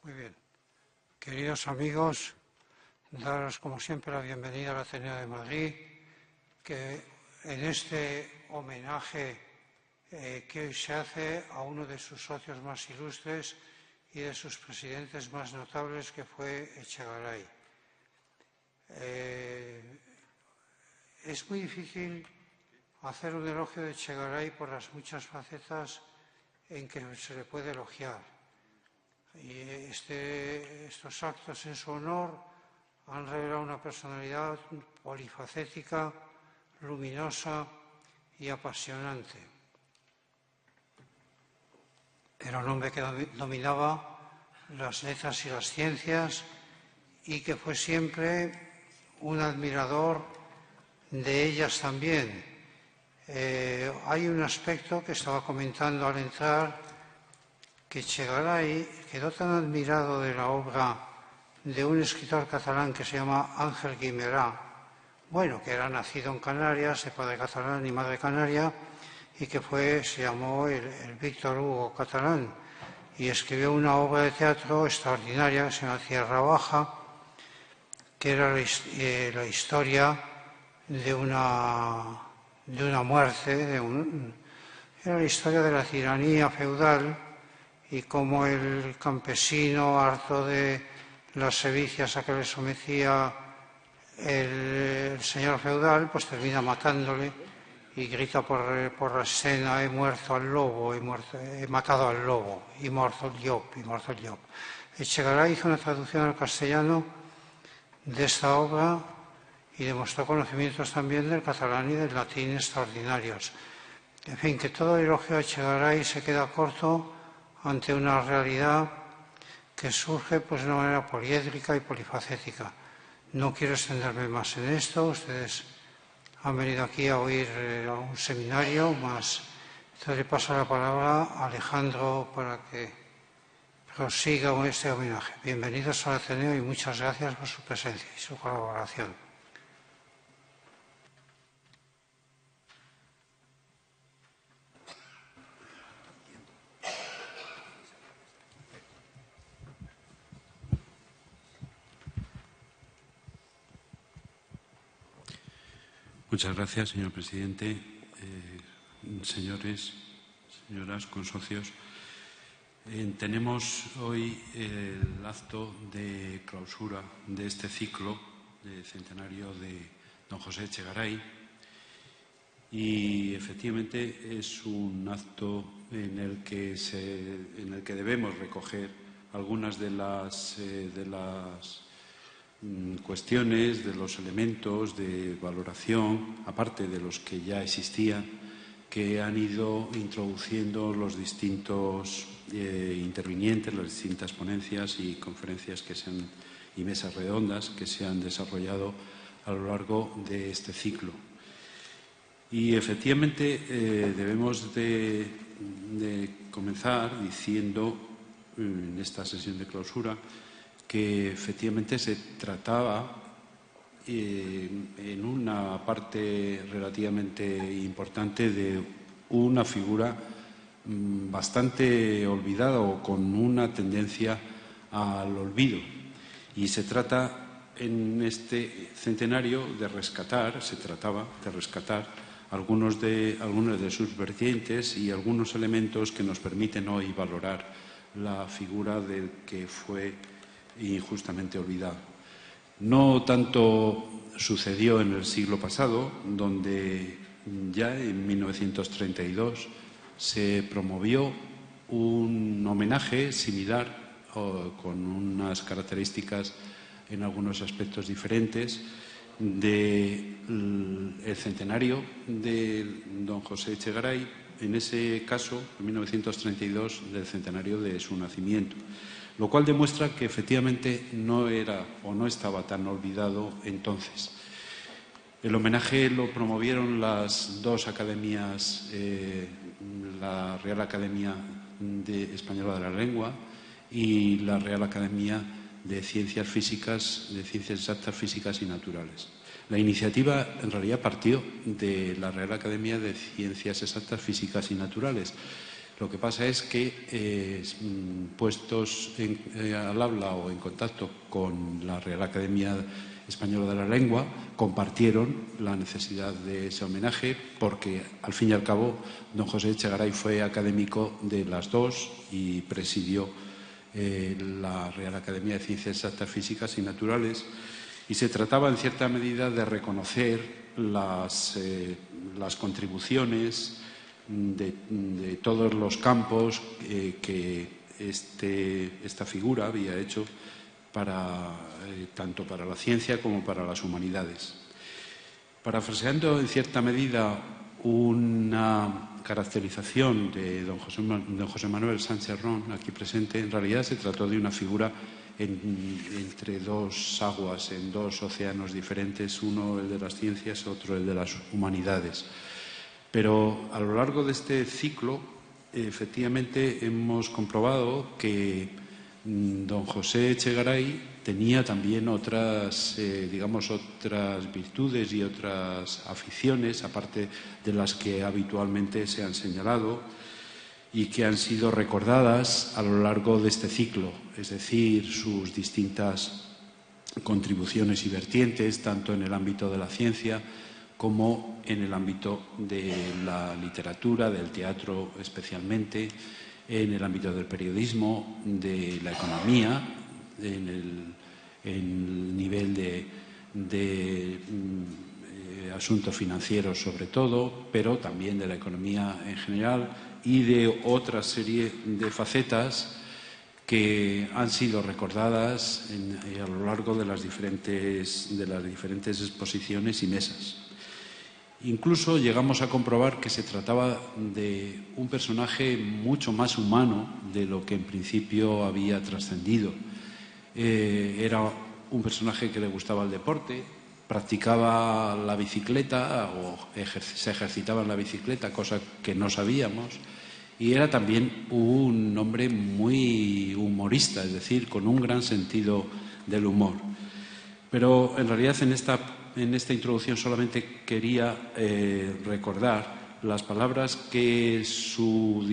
Muy bien. Queridos amigos, daros como siempre la bienvenida al Ateneo de Madrid, que en este homenaje que hoy se hace a uno de sus socios más ilustres y de sus presidentes más notables, que fue Echegaray. Es muy difícil hacer un elogio de Echegaray por las muchas facetas en que se le puede elogiar. Y estos actos en su honor han revelado una personalidad polifacética, luminosa y apasionante. Era un hombre que dominaba las letras y las ciencias y que fue siempre un admirador de ellas también. Hay un aspecto que estaba comentando al entrar, que Echegaray quedó tan admirado de la obra de un escritor catalán que se llama Ángel Guimerà, que era nacido en Canarias, de padre catalán y madre canaria, y que se llamó el Víctor Hugo catalán, y escribió una obra de teatro extraordinaria que se llama Tierra Baja, que era la historia de una muerte, era la historia de la tiranía feudal, y cómo el campesino, harto de las sevicias a que le sometía el señor feudal, pues termina matándole y grita por la escena: he muerto al lobo, he matado al lobo, y muerto el llop, y muerto el llop. Echegaray hizo una traducción al castellano de esta obra y demostró conocimientos también del catalán y del latín extraordinarios. En fin, que todo el elogio a Echegaray se queda corto ante una realidad que surge de una manera poliédrica y polifacética. No quiero extenderme más en esto. Ustedes han venido aquí a oír a un seminario más. Entonces le paso la palabra a Alejandro para que prosiga con este homenaje. Bienvenidos al Ateneo y muchas gracias por su presencia y su colaboración. Muchas gracias, señor presidente. Señores, señoras, consocios, tenemos hoy el acto de clausura de este ciclo de centenario de don José Echegaray, y efectivamente es un acto en el que debemos recoger algunas de las cuestiones, de los elementos de valoración, aparte de los que ya existían, que han ido introduciendo los distintos intervinientes, las distintas ponencias y conferencias y mesas redondas que se han desarrollado a lo largo de este ciclo. Y efectivamente debemos de comenzar diciendo en esta sesión de clausura que efectivamente se trataba en una parte relativamente importante de una figura bastante olvidada o con una tendencia al olvido. Y se trata en este centenario de rescatar, algunas de sus vertientes y algunos elementos que nos permiten hoy valorar la figura del que fue injustamente olvidado. No tanto sucedió en el siglo pasado, donde ya en 1932 se promovió un homenaje similar con unas características en algunos aspectos diferentes del centenario de don José Echegaray, en ese caso, en 1932, del centenario de su nacimiento, lo cual demuestra que efectivamente no era o no estaba tan olvidado entonces. El homenaje lo promovieron las dos academias, la Real Academia Española de la Lengua y la Real Academia de Ciencias Físicas, de Ciencias Exactas, Físicas y Naturales. La iniciativa en realidad partió de la Real Academia de Ciencias Exactas, Físicas y Naturales, Lo que pasa es que, puestos al habla o en contacto con la Real Academia Española de la Lengua, compartieron la necesidad de ese homenaje porque, al fin y al cabo, don José Echegaray fue académico de las dos y presidió la Real Academia de Ciencias Exactas, Físicas y Naturales, y se trataba, en cierta medida, de reconocer las contribuciones de todos los campos que esta figura había hecho tanto para la ciencia como para las humanidades. Parafraseando en cierta medida una caracterización de don José Manuel Sánchez Ron, aquí presente, en realidad se trató de una figura entre dos aguas, en dos océanos diferentes, uno el de las ciencias, otro el de las humanidades. Pero a lo largo de este ciclo, efectivamente, hemos comprobado que don José Echegaray tenía también otras virtudes y otras aficiones, aparte de las que habitualmente se han señalado y que han sido recordadas a lo largo de este ciclo, es decir, sus distintas contribuciones y vertientes, tanto en el ámbito de la ciencia como en el ámbito de la literatura, del teatro especialmente, en el ámbito del periodismo, de la economía, en el nivel de asuntos financieros sobre todo, pero también de la economía en general y de otra serie de facetas que han sido recordadas a lo largo de las diferentes exposiciones y mesas. Incluso llegamos a comprobar que se trataba de un personaje mucho más humano de lo que en principio había trascendido. Era un personaje que le gustaba el deporte, practicaba la bicicleta o se ejercitaba en la bicicleta, cosa que no sabíamos, y era también un hombre muy humorista, es decir, con un gran sentido del humor. Pero en realidad en esta introducción solamente quería recordar las palabras que su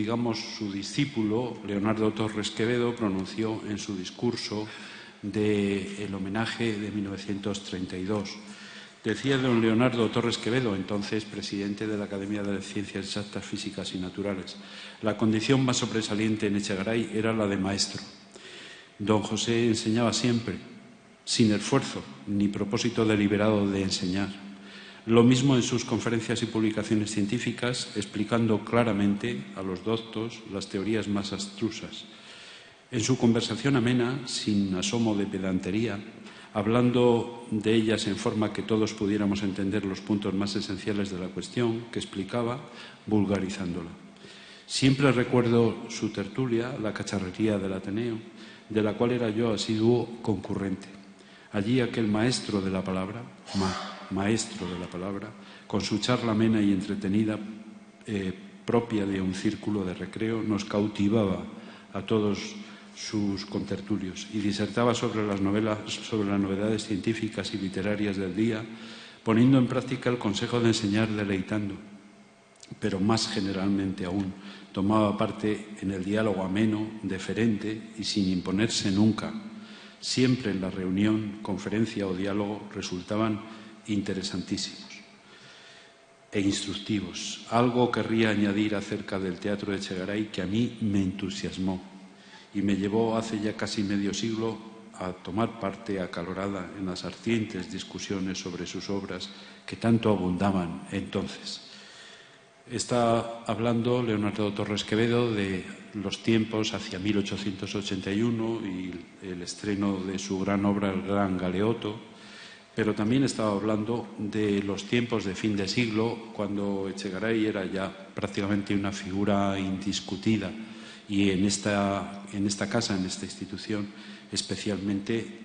discípulo, Leonardo Torres Quevedo, pronunció en su discurso del homenaje de 1932. Decía don Leonardo Torres Quevedo, entonces presidente de la Academia de Ciencias Exactas, Físicas y Naturales: la condición más sobresaliente en Echegaray era la de maestro. Don José enseñaba siempre, sin esfuerzo ni propósito deliberado de enseñar. Lo mismo en sus conferencias y publicaciones científicas, explicando claramente a los doctos las teorías más abstrusas. En su conversación amena, sin asomo de pedantería, hablando de ellas en forma que todos pudiéramos entender los puntos más esenciales de la cuestión, que explicaba, vulgarizándola. Siempre recuerdo su tertulia, la cacharrería del Ateneo, de la cual era yo asiduo concurrente. Allí aquel maestro de la palabra, con su charla amena y entretenida, propia de un círculo de recreo, nos cautivaba a todos sus contertulios y disertaba sobre las novedades científicas y literarias del día, poniendo en práctica el consejo de enseñar deleitando, pero más generalmente aún tomaba parte en el diálogo ameno, deferente y sin imponerse nunca. Siempre en la reunión, conferencia o diálogo resultaban interesantísimos e instructivos. Algo querría añadir acerca del teatro de Echegaray que a mí me entusiasmó y me llevó hace ya casi medio siglo a tomar parte acalorada en las ardientes discusiones sobre sus obras que tanto abundaban entonces. Está hablando Leonardo Torres Quevedo de los tiempos hacia 1881 y el estreno de su gran obra, El Gran Galeoto, pero también estaba hablando de los tiempos de fin de siglo, cuando Echegaray era ya prácticamente una figura indiscutida y en esta casa, en esta institución, especialmente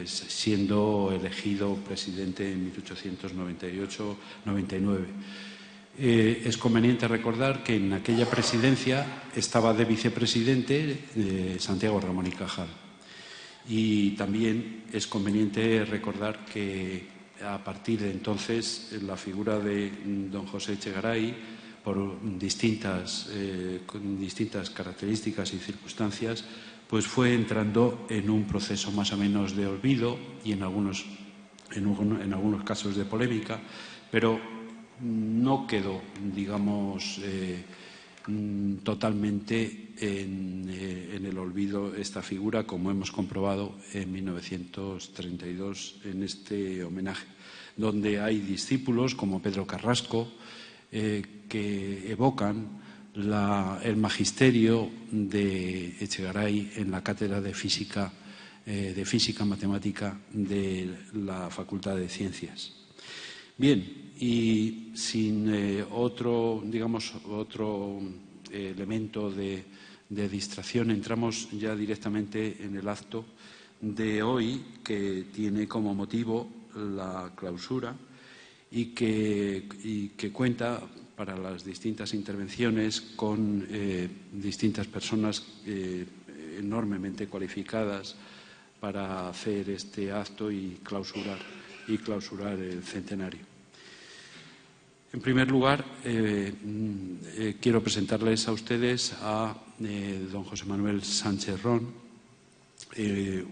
siendo elegido presidente en 1898-99. Es conveniente recordar que en aquella presidencia estaba de vicepresidente Santiago Ramón y Cajal. Y también es conveniente recordar que a partir de entonces la figura de don José Echegaray por distintas características y circunstancias, pues fue entrando en un proceso más o menos de olvido y en algunos casos de polémica, pero no quedó, digamos, totalmente en el olvido esta figura, como hemos comprobado en 1932 en este homenaje, donde hay discípulos como Pedro Carrasco que evocan el magisterio de Echegaray en la cátedra de física matemática de la Facultad de Ciencias. Bien, y sin otro elemento de distracción, entramos ya directamente en el acto de hoy, que tiene como motivo la clausura y que cuenta para las distintas intervenciones con distintas personas enormemente cualificadas para hacer este acto y clausurar el centenario. En primer lugar, quiero presentarles a ustedes a don José Manuel Sánchez Ron,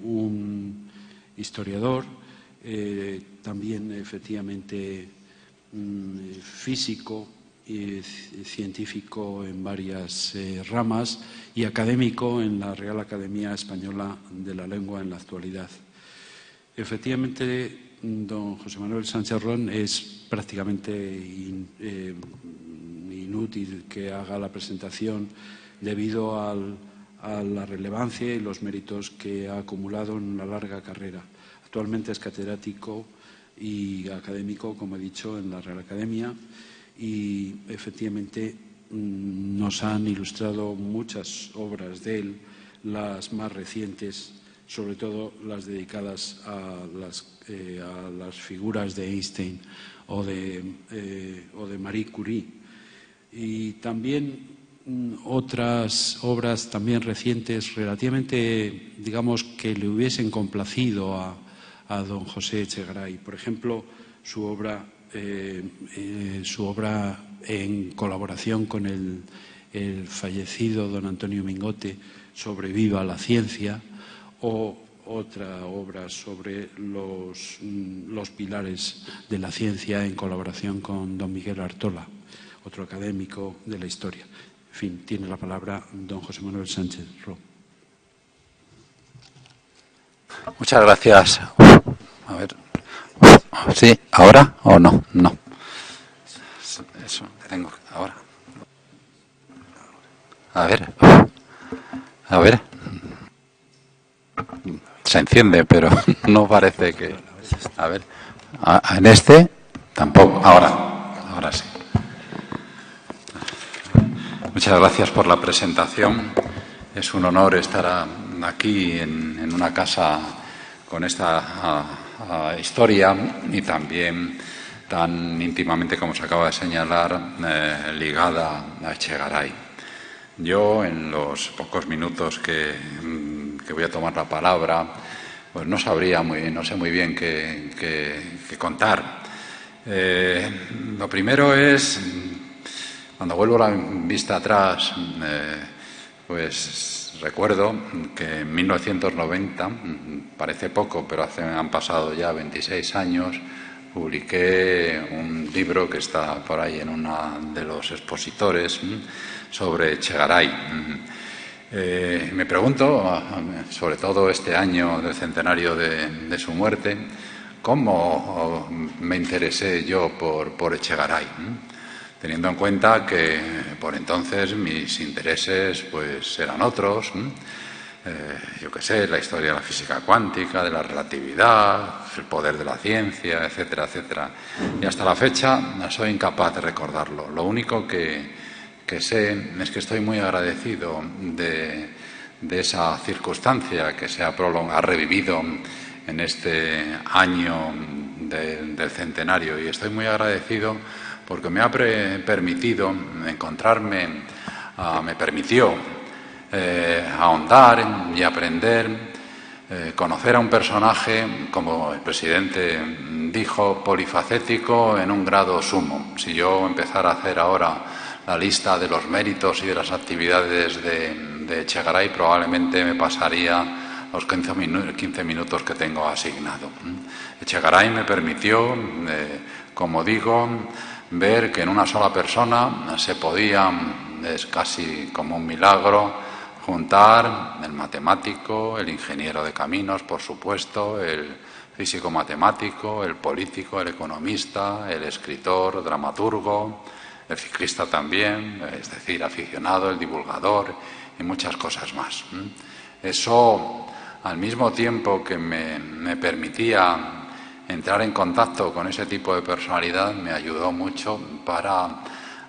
un historiador, también efectivamente físico y científico en varias ramas y académico en la Real Academia Española de la Lengua en la actualidad. Efectivamente, don José Manuel Sánchez Ron es prácticamente inútil que haga la presentación debido a la relevancia y los méritos que ha acumulado en una larga carrera. Actualmente es catedrático y académico, como he dicho, en la Real Academia, y efectivamente nos han ilustrado muchas obras de él, las más recientes, sobre todo las dedicadas a las figuras de Einstein o de Marie Curie, y también otras obras también recientes relativamente, digamos, que le hubiesen complacido a don José Echegaray. Por ejemplo, su obra en colaboración con el fallecido don Antonio Mingote sobre Viva la Ciencia, o otra obra sobre los pilares de la ciencia en colaboración con don Miguel Artola, otro académico de la historia. En fin, tiene la palabra don José Manuel Sánchez Ron. Muchas gracias. A ver. ¿Sí? ¿Ahora o no? No. Eso, tengo. Ahora. A ver. A ver. Se enciende, pero no parece que... A ver. En este tampoco. Ahora sí. Muchas gracias por la presentación. Es un honor estar aquí en una casa con esta historia y también tan íntimamente, como se acaba de señalar, ligada a Echegaray. Yo, en los pocos minutos que voy a tomar la palabra, pues no sé muy bien qué contar. Lo primero es, cuando vuelvo la vista atrás, pues recuerdo que en 1990, parece poco, pero han pasado ya 26 años, publiqué un libro que está por ahí en uno de los expositores sobre Echegaray. Me pregunto, sobre todo este año del centenario de su muerte, cómo me interesé yo por Echegaray, teniendo en cuenta que por entonces mis intereses pues eran otros, yo qué sé, la historia de la física cuántica, de la relatividad, el poder de la ciencia, etcétera, etcétera. Y hasta la fecha soy incapaz de recordarlo. Lo único que sé es que estoy muy agradecido de esa circunstancia que se ha revivido en este año del centenario, y estoy muy agradecido porque me ha permitido me permitió ahondar y aprender, conocer a un personaje, como el presidente dijo, polifacético en un grado sumo. Si yo empezara a hacer ahora la lista de los méritos y de las actividades de Echegaray, probablemente me pasaría los 15 minutos que tengo asignado. Echegaray me permitió, como digo, ver que en una sola persona se podía, es casi como un milagro, juntar el matemático, el ingeniero de caminos, por supuesto, el físico matemático, el político, el economista, el escritor, dramaturgo, el ciclista también, es decir, aficionado, el divulgador y muchas cosas más. Eso, al mismo tiempo que me permitía entrar en contacto con ese tipo de personalidad, me ayudó mucho para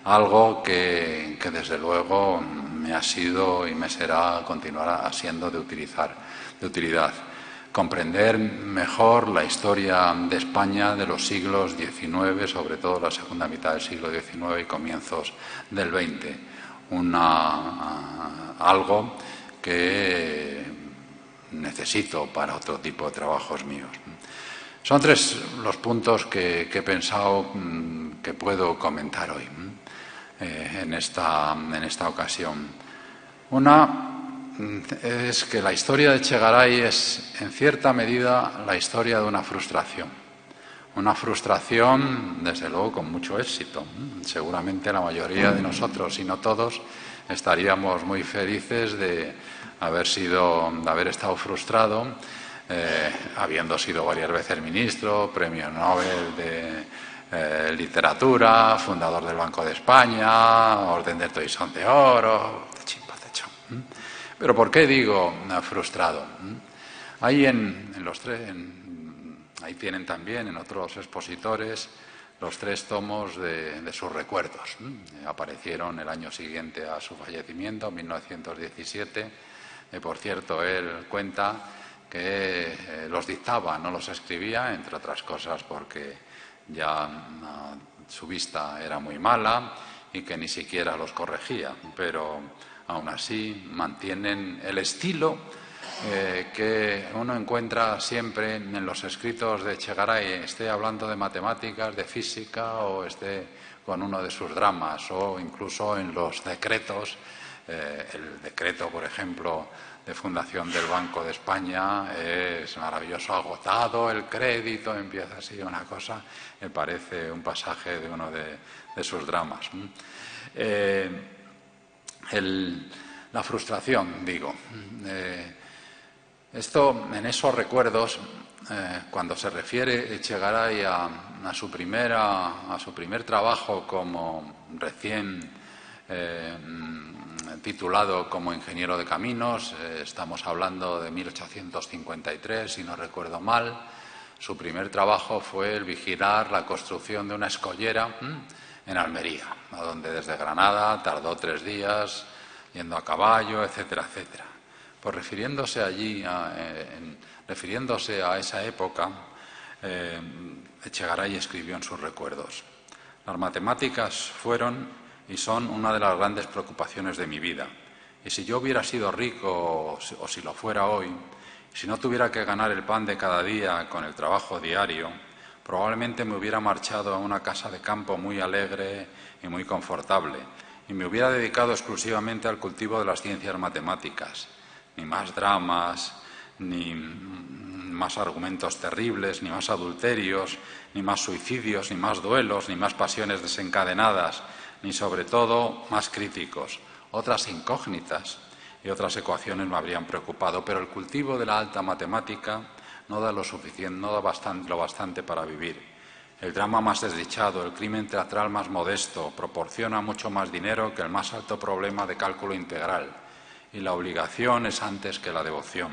algo que desde luego me ha sido y me será, continuará siendo de utilidad. Comprender mejor la historia de España de los siglos XIX, sobre todo la segunda mitad del siglo XIX y comienzos del XX. Algo que necesito para otro tipo de trabajos míos. Son tres los puntos que he pensado que puedo comentar hoy en esta ocasión. Una es que la historia de Echegaray es, en cierta medida, la historia de una frustración. Una frustración, desde luego, con mucho éxito. Seguramente la mayoría de nosotros, si no todos, estaríamos muy felices de haber estado frustrado, habiendo sido varias veces ministro, premio Nobel de literatura, fundador del Banco de España, Orden del Toisón de Oro, Pero ¿por qué digo frustrado? Ahí ahí tienen también en otros expositores los 3 tomos de sus recuerdos. Aparecieron el año siguiente a su fallecimiento, en 1917. Por cierto, él cuenta que los dictaba, no los escribía, entre otras cosas porque ya su vista era muy mala y que ni siquiera los corregía, pero aún así mantienen el estilo que uno encuentra siempre en los escritos de Echegaray, esté hablando de matemáticas, de física o esté con uno de sus dramas, o incluso en los decretos. El decreto, por ejemplo, de fundación del Banco de España es maravilloso, agotado el crédito, empieza así una cosa, me parece un pasaje de uno de sus dramas. La frustración, digo. Esto, en esos recuerdos, cuando se refiere Echegaray a su primer trabajo como recién titulado como ingeniero de caminos, estamos hablando de 1853, si no recuerdo mal. Su primer trabajo fue el vigilar la construcción de una escollera en Almería, a donde desde Granada tardó 3 días yendo a caballo, etcétera, etcétera. Pues refiriéndose a esa época, Echegaray escribió en sus recuerdos: las matemáticas fueron y son una de las grandes preocupaciones de mi vida. Y si yo hubiera sido rico, o si lo fuera hoy, si no tuviera que ganar el pan de cada día con el trabajo diario, probablemente me hubiera marchado a una casa de campo muy alegre y muy confortable, y me hubiera dedicado exclusivamente al cultivo de las ciencias matemáticas. Ni más dramas, ni más argumentos terribles, ni más adulterios, ni más suicidios, ni más duelos, ni más pasiones desencadenadas, ni sobre todo más críticos. Otras incógnitas y otras ecuaciones me habrían preocupado, pero el cultivo de la alta matemática no da lo bastante para vivir. El drama más desdichado, el crimen teatral más modesto, proporciona mucho más dinero que el más alto problema de cálculo integral. Y la obligación es antes que la devoción.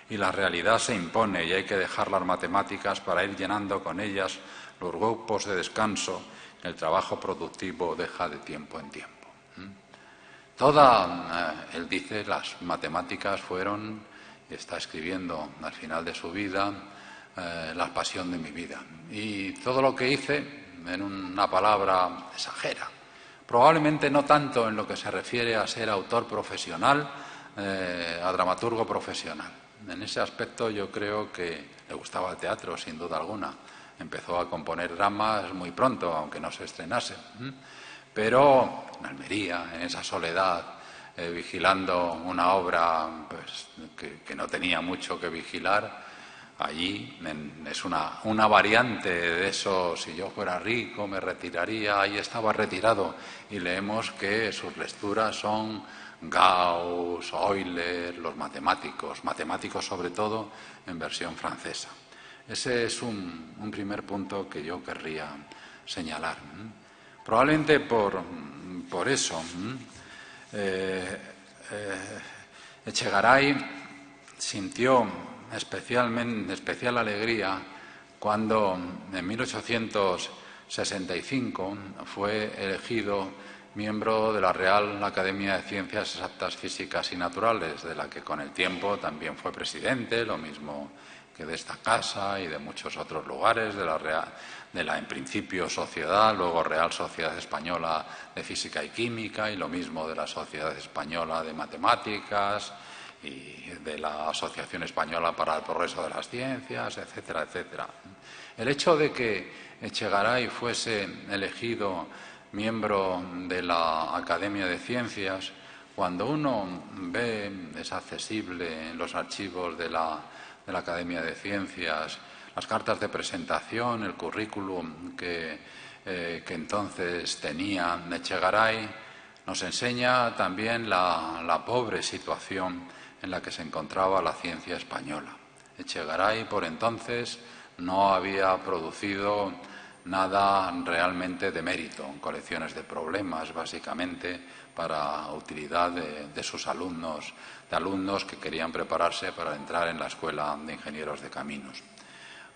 Y la realidad se impone y hay que dejar las matemáticas para ir llenando con ellas los grupos de descanso que el trabajo productivo deja de tiempo en tiempo. Él dice, las matemáticas fueron, y está escribiendo al final de su vida, la pasión de mi vida. Y todo lo que hice, en una palabra, exagera. Probablemente no tanto en lo que se refiere a ser autor profesional, a dramaturgo profesional. En ese aspecto yo creo que le gustaba el teatro, sin duda alguna. Empezó a componer dramas muy pronto, aunque no se estrenasen. pero en Almería, en esa soledad, vigilando una obra pues, que no tenía mucho que vigilar, allí es una variante de eso: si yo fuera rico me retiraría. Ahí estaba retirado, y leemos que sus lecturas son Gauss, Euler, los matemáticos sobre todo en versión francesa. Ese es un primer punto que yo querría señalar. Probablemente por eso Echegaray sintió especial alegría cuando en 1865 fue elegido miembro de la Real Academia de Ciencias Exactas, Físicas y Naturales, de la que con el tiempo también fue presidente, lo mismo que de esta casa y de muchos otros lugares, de la en principio Sociedad, luego Real Sociedad Española de Física y Química, y lo mismo de la Sociedad Española de Matemáticas y de la Asociación Española para el Progreso de las Ciencias, etcétera, etcétera. El hecho de que Echegaray fuese elegido miembro de la Academia de Ciencias, cuando uno ve, es accesible en los archivos de la Academia de Ciencias, las cartas de presentación, el currículum que entonces tenía Echegaray, nos enseña también la pobre situación en la que se encontraba la ciencia española. Echegaray, por entonces, no había producido nada realmente de mérito, colecciones de problemas, básicamente, para utilidad de sus alumnos, de alumnos que querían prepararse para entrar en la Escuela de Ingenieros de Caminos.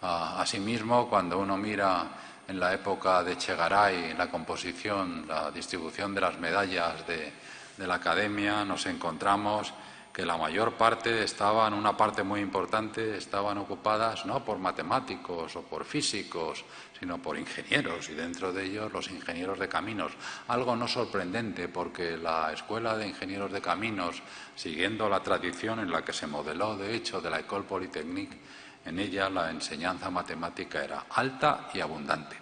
Asimismo, cuando uno mira en la época de Echegaray la composición, la distribución de las medallas de la Academia, nos encontramos que la mayor parte una parte muy importante, estaban ocupadas no por matemáticos o por físicos, sino por ingenieros, y dentro de ellos los ingenieros de caminos. Algo no sorprendente, porque la Escuela de Ingenieros de Caminos, siguiendo la tradición en la que se modeló, de hecho, de la École Polytechnique, en ella la enseñanza matemática era alta y abundante.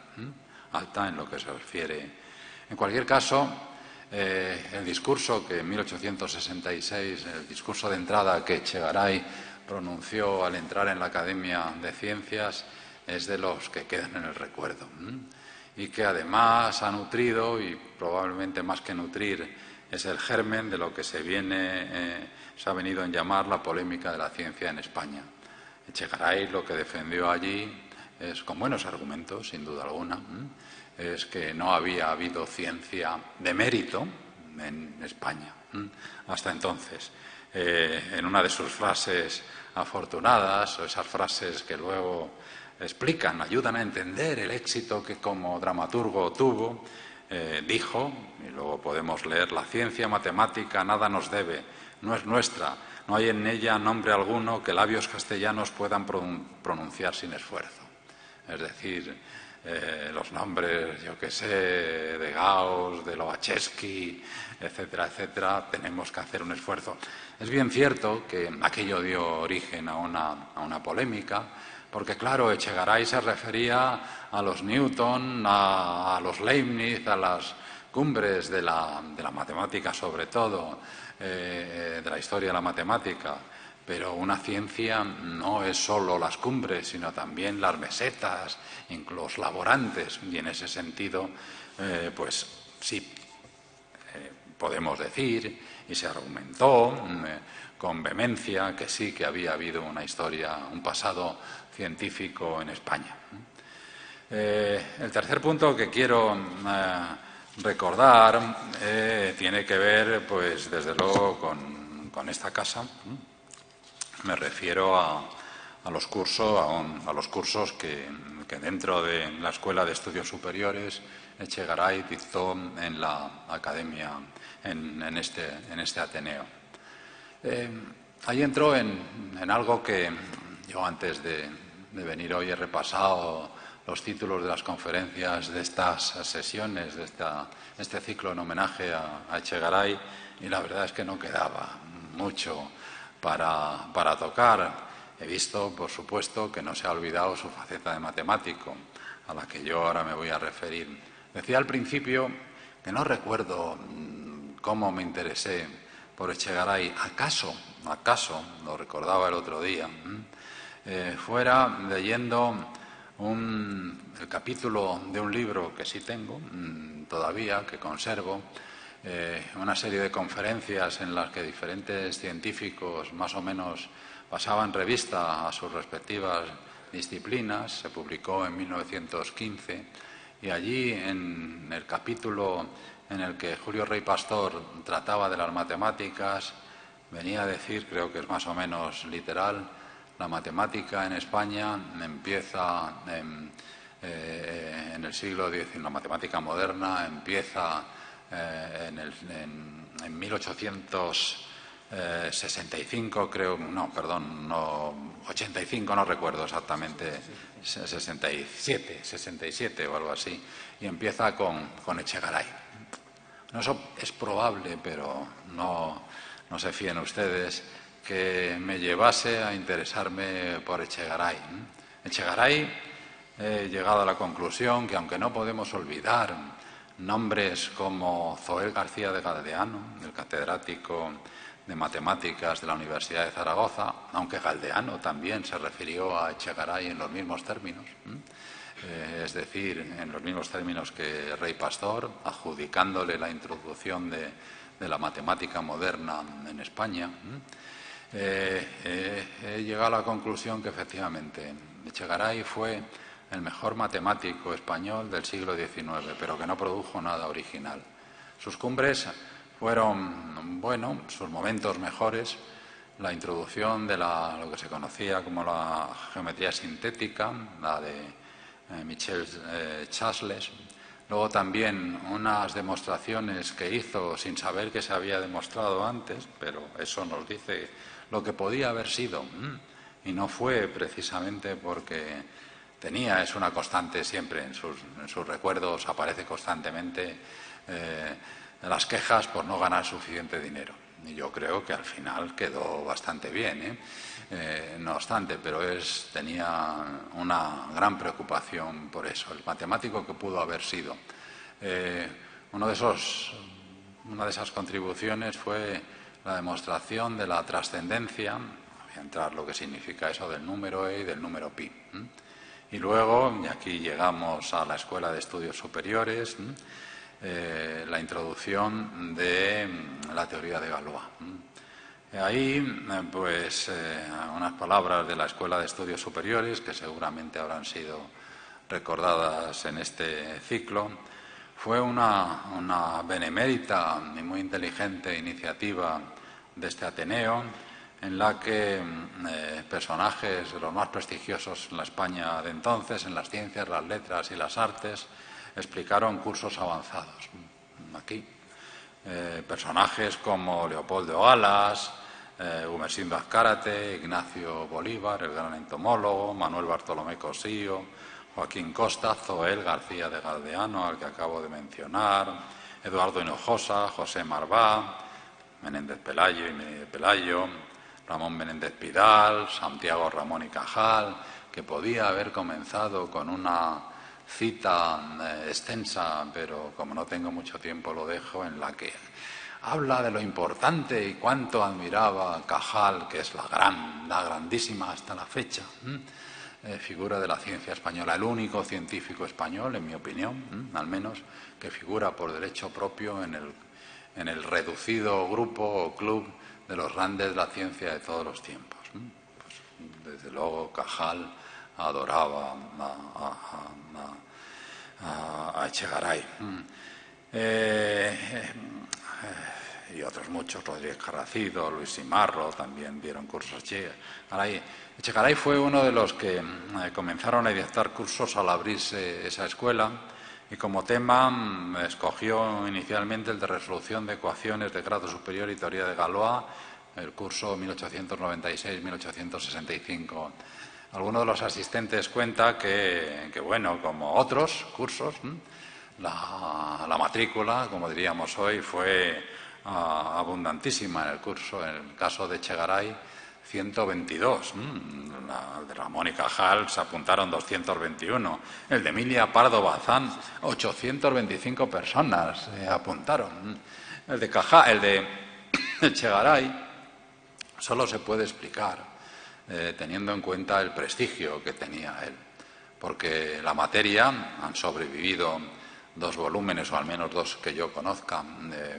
Alta en lo que se refiere. En cualquier caso, el discurso que en 1866, el discurso de entrada que Echegaray pronunció al entrar en la Academia de Ciencias, es de los que quedan en el recuerdo, y que además ha nutrido, y probablemente más que nutrir, es el germen de lo que se ha venido a llamar la polémica de la ciencia en España. Echegaray lo que defendió allí es, con buenos argumentos, sin duda alguna, es que no había habido ciencia de mérito en España hasta entonces. En una de sus frases afortunadas, o esas frases que luego explican, ayudan a entender el éxito que como dramaturgo tuvo, dijo, y luego podemos leer: la ciencia matemática nada nos debe, no es nuestra, no hay en ella nombre alguno que labios castellanos puedan pronunciar sin esfuerzo. Es decir, los nombres, yo qué sé, de Gauss, de Lobachevsky, etcétera, etcétera, tenemos que hacer un esfuerzo. Es bien cierto que aquello dio origen a una polémica, porque claro, Echegaray se refería a los Newton, a los Leibniz, a las cumbres de la matemática, sobre todo, de la historia de la matemática. Pero una ciencia no es solo las cumbres, sino también las mesetas, incluso los laborantes. Y en ese sentido, pues sí, podemos decir, y se argumentó con vehemencia, que sí que había habido una historia, un pasado científico en España. El tercer punto que quiero recordar tiene que ver, pues desde luego, con esta casa. Me refiero a los cursos que dentro de la Escuela de Estudios Superiores Echegaray dictó en la Academia, en este Ateneo. Ahí entró en algo que yo, antes de venir hoy, he repasado los títulos de las conferencias de estas sesiones, de este ciclo en homenaje a Echegaray, y la verdad es que no quedaba mucho para tocar. He visto, por supuesto, que no se ha olvidado su faceta de matemático, a la que yo ahora me voy a referir. Decía al principio que no recuerdo cómo me interesé por Echegaray, acaso, lo recordaba el otro día, fuera leyendo el capítulo de un libro que sí tengo todavía, que conservo, una serie de conferencias en las que diferentes científicos más o menos pasaban revista a sus respectivas disciplinas. Se publicó en 1915 y allí, en el capítulo en el que Julio Rey Pastor trataba de las matemáticas, venía a decir, creo que es más o menos literal: la matemática en España empieza en el siglo XIX, la matemática moderna empieza en 1865, creo, no, perdón, no, 85, no recuerdo exactamente, 67 o algo así, y empieza con Echegaray. No, eso es probable, pero no se fíen ustedes, que me llevase a interesarme por Echegaray. Echegaray, he llegado a la conclusión que, aunque no podemos olvidar nombres como Zoel García de Galdeano, el catedrático de matemáticas de la Universidad de Zaragoza, aunque Galdeano también se refirió a Echegaray en los mismos términos, es decir, en los mismos términos que Rey Pastor, adjudicándole la introducción de la matemática moderna en España, he llegado a la conclusión que efectivamente Echegaray fue el mejor matemático español del siglo XIX, pero que no produjo nada original. Sus cumbres fueron, bueno, sus momentos mejores, la introducción de lo que se conocía como la geometría sintética, la de Michel Chasles. Luego también unas demostraciones que hizo sin saber que se había demostrado antes, pero eso nos dice lo que podía haber sido. Y no fue precisamente porque es una constante siempre, en sus recuerdos aparece constantemente las quejas por no ganar suficiente dinero. Y yo creo que al final quedó bastante bien, no obstante, pero tenía una gran preocupación por eso, el matemático que pudo haber sido. Una de esas contribuciones fue la demostración de la trascendencia, voy a entrar lo que significa eso del número e y del número pi. Y luego, y aquí llegamos a la Escuela de Estudios Superiores, la introducción de la teoría de Galois. Ahí, pues, unas palabras de la Escuela de Estudios Superiores, que seguramente habrán sido recordadas en este ciclo. Fue una benemérita y muy inteligente iniciativa de este Ateneo, en la que personajes de los más prestigiosos en la España de entonces, en las ciencias, las letras y las artes, explicaron cursos avanzados. Aquí, personajes como Leopoldo Alas, Gumersindo Azcárate, Ignacio Bolívar, el gran entomólogo, Manuel Bartolomé Cosío, Joaquín Costa, Zoel García de Galdeano, al que acabo de mencionar, Eduardo Hinojosa, José Marvá, Menéndez Pelayo y Menéndez Pelayo, Ramón Menéndez Pidal, Santiago Ramón y Cajal, que podía haber comenzado con una cita extensa, pero como no tengo mucho tiempo lo dejo, en la que habla de lo importante y cuánto admiraba Cajal, que es la grandísima hasta la fecha figura de la ciencia española, el único científico español, en mi opinión, al menos, que figura por derecho propio en el reducido grupo o club de los grandes de la ciencia de todos los tiempos. Pues, desde luego, Cajal adoraba a Echegaray. Y otros muchos, Rodríguez Carracido, Luis Simarro, también dieron cursos a Echegaray. Echegaray fue uno de los que comenzaron a dictar cursos al abrirse esa escuela, y como tema escogió inicialmente el de resolución de ecuaciones de grado superior y teoría de Galois, el curso 1896-1865. Alguno de los asistentes cuenta que bueno, como otros cursos, la matrícula, como diríamos hoy, fue abundantísima en el curso. En el caso de Echegaray 122. El de Ramón y Cajal se apuntaron 221. El de Emilia Pardo Bazán, 825 personas apuntaron. El de Cajal, el de Echegaray, solo se puede explicar teniendo en cuenta el prestigio que tenía él. Porque la materia, han sobrevivido 2 volúmenes, o al menos 2 que yo conozca,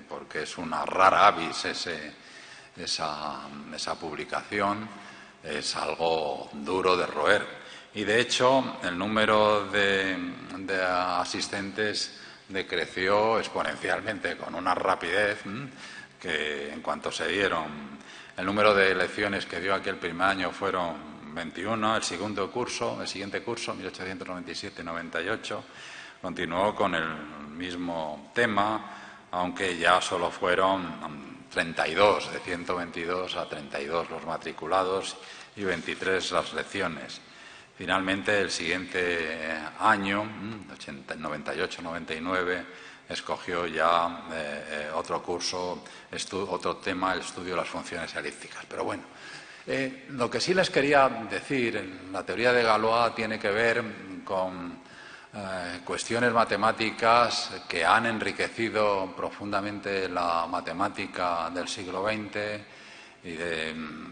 porque es una rara avis esa publicación, es algo duro de roer. Y de hecho el número de asistentes decreció exponencialmente, con una rapidez que en cuanto se dieron. El número de lecciones que dio aquí el primer año fueron 21, el siguiente curso, 1897-98, continuó con el mismo tema, aunque ya solo fueron 32, de 122 a 32 los matriculados y 23 las lecciones. Finalmente, el siguiente año, 98-99, escogió ya otro curso, otro tema, el estudio de las funciones elípticas. Pero bueno, lo que sí les quería decir, la teoría de Galois tiene que ver con cuestiones matemáticas que han enriquecido profundamente la matemática del siglo XX y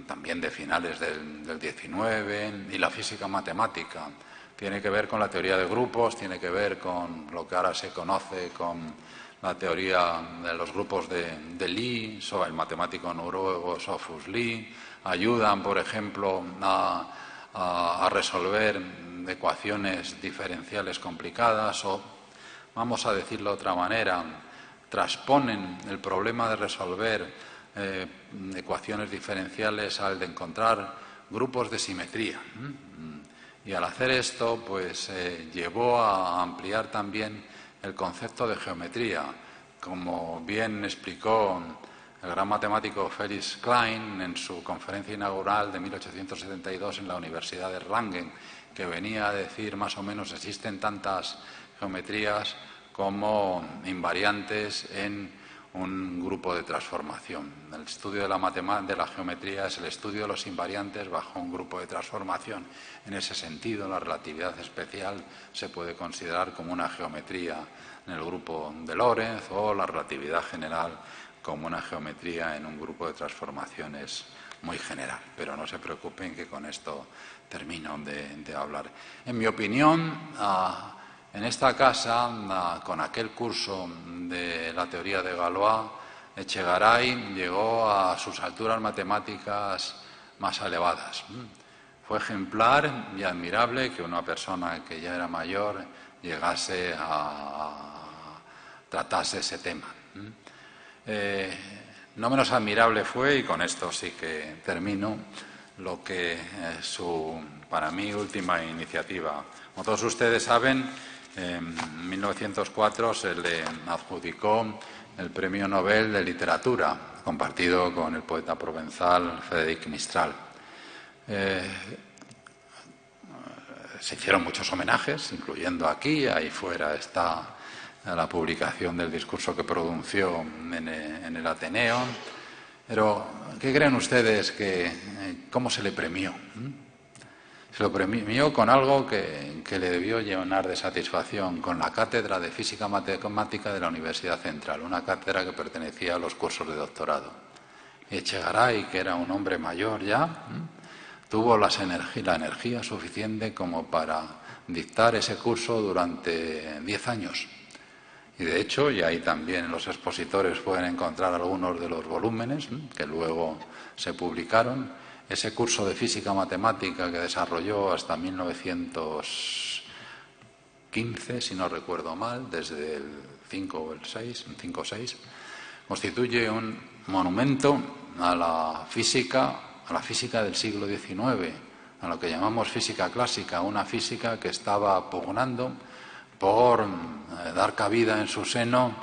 también de finales del XIX, y la física matemática. Tiene que ver con la teoría de grupos, tiene que ver con lo que ahora se conoce con la teoría de los grupos de Lie, sobre el matemático noruego Sophus Lie. Ayudan, por ejemplo, a resolver ecuaciones diferenciales complicadas, o, vamos a decirlo de otra manera, transponen el problema de resolver ecuaciones diferenciales al de encontrar grupos de simetría. Y al hacer esto, pues llevó a ampliar también el concepto de geometría. Como bien explicó el gran matemático Felix Klein en su conferencia inaugural de 1872 en la Universidad de Erlangen, que venía a decir más o menos existen tantas geometrías como invariantes en un grupo de transformación. El estudio de la geometría es el estudio de los invariantes bajo un grupo de transformación. En ese sentido, la relatividad especial se puede considerar como una geometría en el grupo de Lorentz, o la relatividad general como una geometría en un grupo de transformaciones muy general. Pero no se preocupen, que con esto termino de hablar. En mi opinión, en esta casa, con aquel curso de la teoría de Galois, Echegaray llegó a sus alturas matemáticas más elevadas. Fue ejemplar y admirable que una persona que ya era mayor llegase a tratarse ese tema. No menos admirable fue, y con esto sí que termino, lo que su, para mí, última iniciativa. Como todos ustedes saben, en 1904 se le adjudicó el Premio Nobel de Literatura, compartido con el poeta provenzal Frédéric Mistral. Se hicieron muchos homenajes, incluyendo aquí, ahí fuera está la publicación del discurso que pronunció en el Ateneo. Pero, ¿qué creen ustedes cómo se le premió? Se lo premió con algo que le debió llenar de satisfacción, con la cátedra de Física Matemática de la Universidad Central, una cátedra que pertenecía a los cursos de doctorado. Echegaray, que era un hombre mayor ya, tuvo la energía suficiente como para dictar ese curso durante 10 años. Y de hecho, y ahí también los expositores pueden encontrar algunos de los volúmenes que luego se publicaron, ese curso de física matemática que desarrolló hasta 1915, si no recuerdo mal, desde el 5 o el 6, 5 o 6, constituye un monumento a la física del siglo XIX, a lo que llamamos física clásica, una física que estaba pugnando por dar cabida en su seno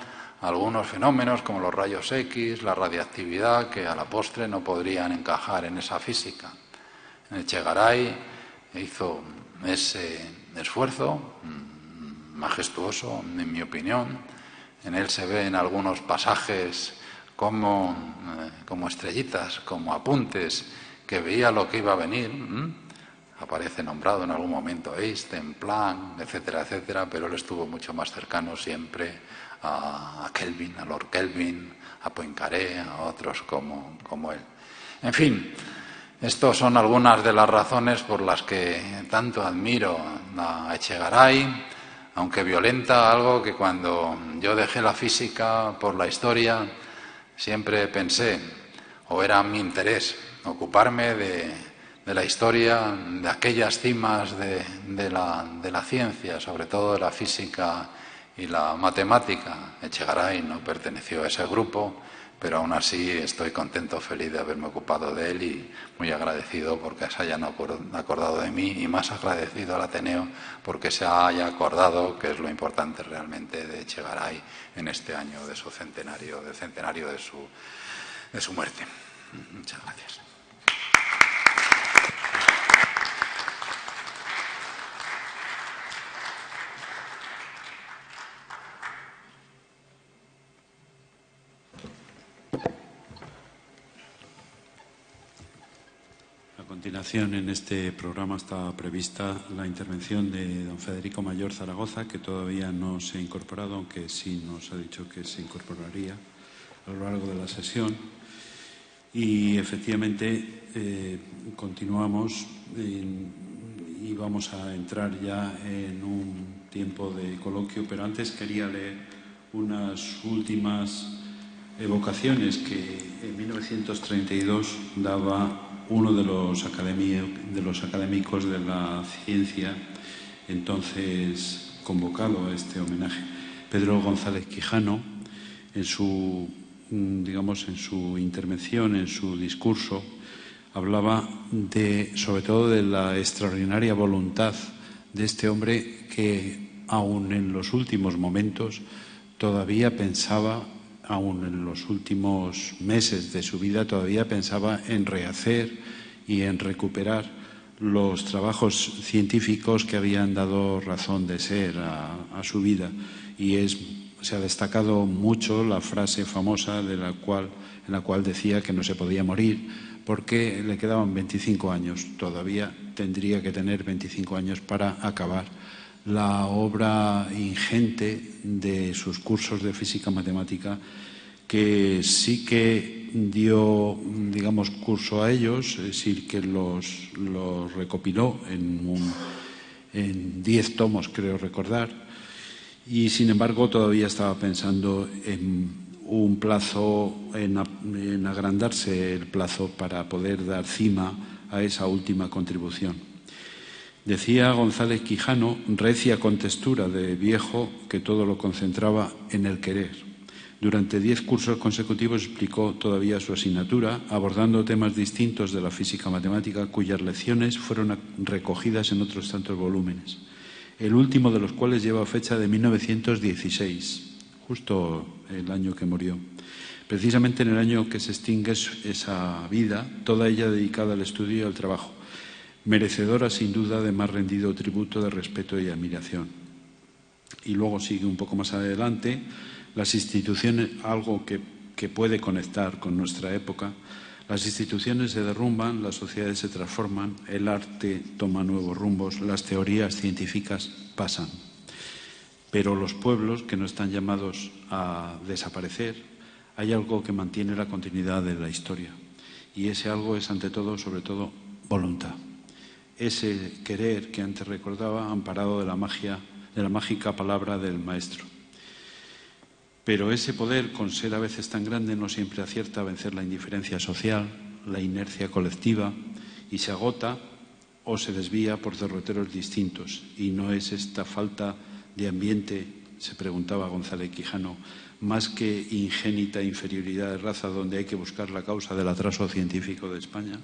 a algunos fenómenos como los rayos X, la radiactividad, que a la postre no podrían encajar en esa física. Echegaray hizo ese esfuerzo majestuoso, en mi opinión. En él se ven algunos pasajes como estrellitas, como apuntes que veía lo que iba a venir. Aparece nombrado en algún momento Einstein, Planck, etcétera, etcétera, pero él estuvo mucho más cercano siempre a Kelvin, a Lord Kelvin, a Poincaré, a otros como él. En fin, estas son algunas de las razones por las que tanto admiro a Echegaray, aunque violenta, algo que cuando yo dejé la física por la historia siempre pensé, o era mi interés, ocuparme de la historia, de aquellas cimas de la ciencia, sobre todo de la física y la matemática. Echegaray no perteneció a ese grupo, pero aún así estoy contento, feliz de haberme ocupado de él y muy agradecido porque se hayan acordado de mí, y más agradecido al Ateneo porque se haya acordado, que es lo importante realmente, de Echegaray en este año de su centenario, del centenario de su muerte. Muchas gracias. A continuación, en este programa está prevista la intervención de don Federico Mayor Zaragoza, que todavía no se ha incorporado, aunque sí nos ha dicho que se incorporaría a lo largo de la sesión. Y efectivamente continuamos y vamos a entrar ya en un tiempo de coloquio, pero antes quería leer unas últimas evocaciones que en 1932 daba uno de los académicos de la ciencia, entonces convocado a este homenaje, Pedro González Quijano, en su intervención, en su discurso, hablaba sobre todo de la extraordinaria voluntad de este hombre que, aun en los últimos momentos, todavía pensaba, aun en los últimos meses de su vida, todavía pensaba en rehacer y en recuperar los trabajos científicos que habían dado razón de ser a su vida. Y se ha destacado mucho la frase famosa en la cual decía que no se podía morir porque le quedaban 25 años. Todavía tendría que tener 25 años para acabar la obra ingente de sus cursos de física matemática, que sí que dio, curso a ellos, sí que los recopiló en 10 tomos, creo recordar, y sin embargo todavía estaba pensando en un plazo, en agrandarse el plazo para poder dar cima a esa última contribución. Decía González Quijano, recia contextura de viejo que todo lo concentraba en el querer. Durante 10 cursos consecutivos explicó todavía su asignatura, abordando temas distintos de la física matemática, cuyas lecciones fueron recogidas en otros tantos volúmenes, el último de los cuales lleva fecha de 1916, justo el año que murió. Precisamente en el año que se extingue esa vida, toda ella dedicada al estudio y al trabajo, merecedora sin duda de más rendido tributo de respeto y admiración. Y luego sigue un poco más adelante, las instituciones, algo que puede conectar con nuestra época, las instituciones se derrumban, las sociedades se transforman, el arte toma nuevos rumbos, las teorías científicas pasan. Pero los pueblos, que no están llamados a desaparecer, hay algo que mantiene la continuidad de la historia. Y ese algo es, ante todo, sobre todo, voluntad. Ese querer que antes recordaba, amparado de la mágica palabra del maestro. Pero ese poder, con ser a veces tan grande, no siempre acierta a vencer la indiferencia social, la inercia colectiva, y se agota o se desvía por derroteros distintos. Y no es esta falta de ambiente, se preguntaba González Quijano, más que ingénita inferioridad de raza donde hay que buscar la causa del atraso científico de España,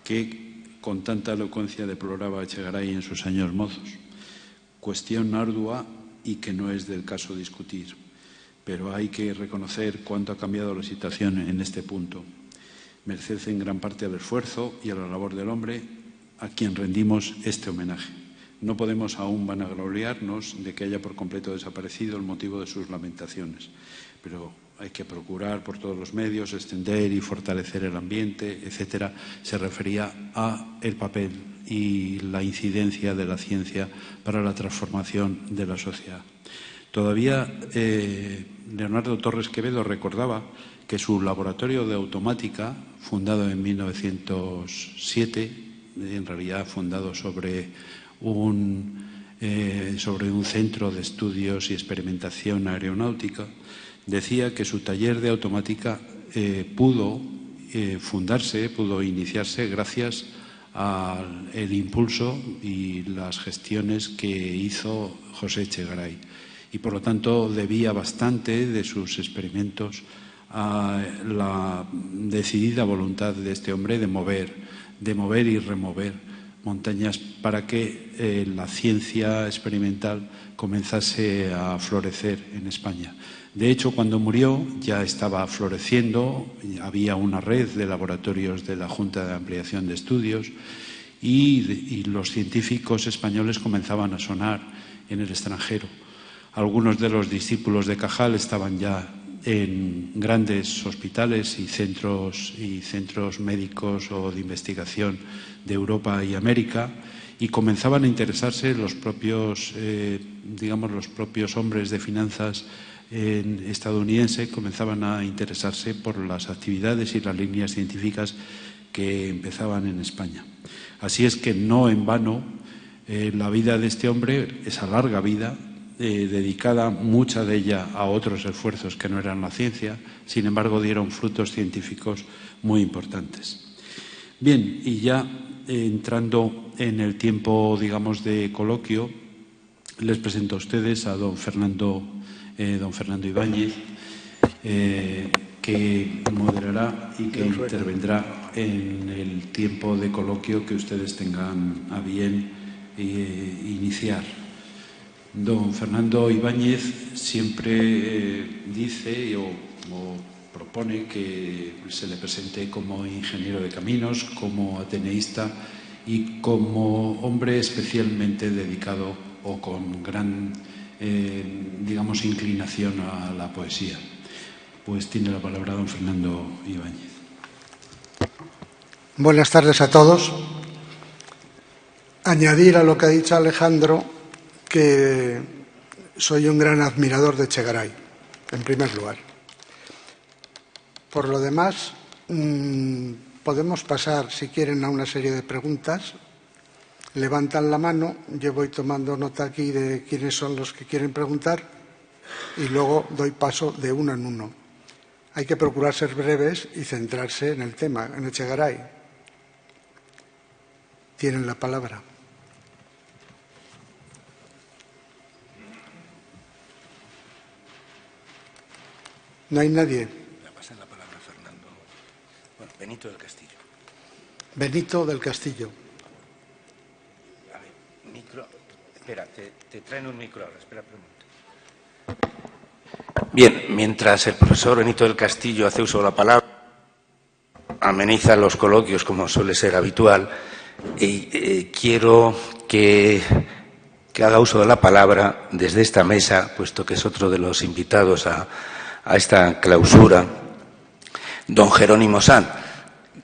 que con tanta elocuencia deploraba Echegaray en sus años mozos. Cuestión ardua y que no es del caso discutir, pero hay que reconocer cuánto ha cambiado la situación en este punto. Merced en gran parte al esfuerzo y a la labor del hombre a quien rendimos este homenaje. No podemos aún vanagloriarnos de que haya por completo desaparecido el motivo de sus lamentaciones, pero hay que procurar por todos los medios extender y fortalecer el ambiente, etcétera, se refería a el papel y la incidencia de la ciencia para la transformación de la sociedad. Todavía Leonardo Torres Quevedo recordaba que su laboratorio de automática, fundado en 1907, en realidad fundado sobre un centro de estudios y experimentación aeronáutica, decía que su taller de automática pudo fundarse, pudo iniciarse gracias al impulso y las gestiones que hizo José Echegaray. Y por lo tanto debía bastante de sus experimentos a la decidida voluntad de este hombre de mover y remover montañas para que la ciencia experimental comenzase a florecer en España. De hecho, cuando murió ya estaba floreciendo, había una red de laboratorios de la Junta de Ampliación de Estudios y los científicos españoles comenzaban a sonar en el extranjero. Algunos de los discípulos de Cajal estaban ya en grandes hospitales y centros médicos o de investigación de Europa y América, y comenzaban a interesarse los propios hombres de finanzas estadounidenses, comenzaban a interesarse por las actividades y las líneas científicas que empezaban en España. Así es que no en vano la vida de este hombre, esa larga vida, dedicada mucha de ella a otros esfuerzos que no eran la ciencia, sin embargo dieron frutos científicos muy importantes. Bien, y ya entrando en el tiempo, digamos, de coloquio, les presento a ustedes a don Fernando Ibáñez, que moderará y que intervendrá en el tiempo de coloquio que ustedes tengan a bien iniciar. Don Fernando Ibáñez siempre dice o propone que se le presente como ingeniero de caminos, como ateneísta y como hombre especialmente dedicado o con gran, inclinación a la poesía. Pues tiene la palabra don Fernando Ibáñez. Buenas tardes a todos. Añadir a lo que ha dicho Alejandro que soy un gran admirador de Echegaray, en primer lugar. Por lo demás, podemos pasar, si quieren, a una serie de preguntas. Levantan la mano, yo voy tomando nota aquí de quiénes son los que quieren preguntar y luego doy paso de uno en uno. Hay que procurar ser breves y centrarse en el tema, en Echegaray. Tienen la palabra. ¿No hay nadie? Le pasan la palabra a Fernando. Bueno, Benito del Castillo. Benito del Castillo. A ver, micro. Espera, te traen un micro ahora. Espera, pregunta. Bien, mientras el profesor Benito del Castillo hace uso de la palabra, ameniza los coloquios como suele ser habitual, y quiero que haga uso de la palabra desde esta mesa, puesto que es otro de los invitados a esta clausura, don Jerónimo Sanz,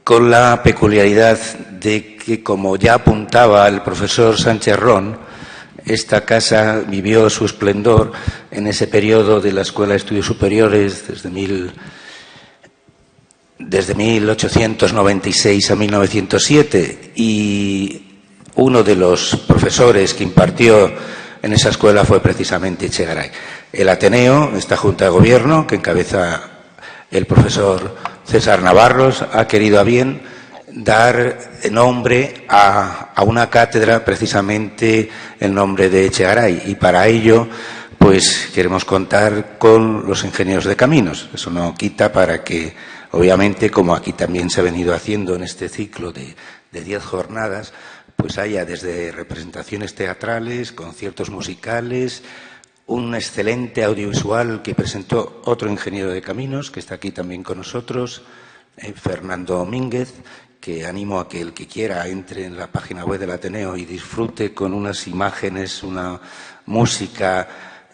con la peculiaridad de que, como ya apuntaba el profesor Sánchez Ron, esta casa vivió su esplendor en ese periodo de la Escuela de Estudios Superiores desde 1896 a 1907, y uno de los profesores que impartió en esa escuela fue precisamente Echegaray. El Ateneo, esta Junta de Gobierno, que encabeza el profesor César Navarros, ha querido a bien dar nombre a una cátedra, precisamente el nombre de Echegaray, y para ello pues queremos contar con los ingenieros de caminos. Eso no quita para que, obviamente, como aquí también se ha venido haciendo en este ciclo de 10 jornadas, pues haya desde representaciones teatrales, conciertos musicales, un excelente audiovisual que presentó otro ingeniero de caminos, que está aquí también con nosotros, Fernando Domínguez, que animo a que el que quiera entre en la página web del Ateneo y disfrute con unas imágenes, una música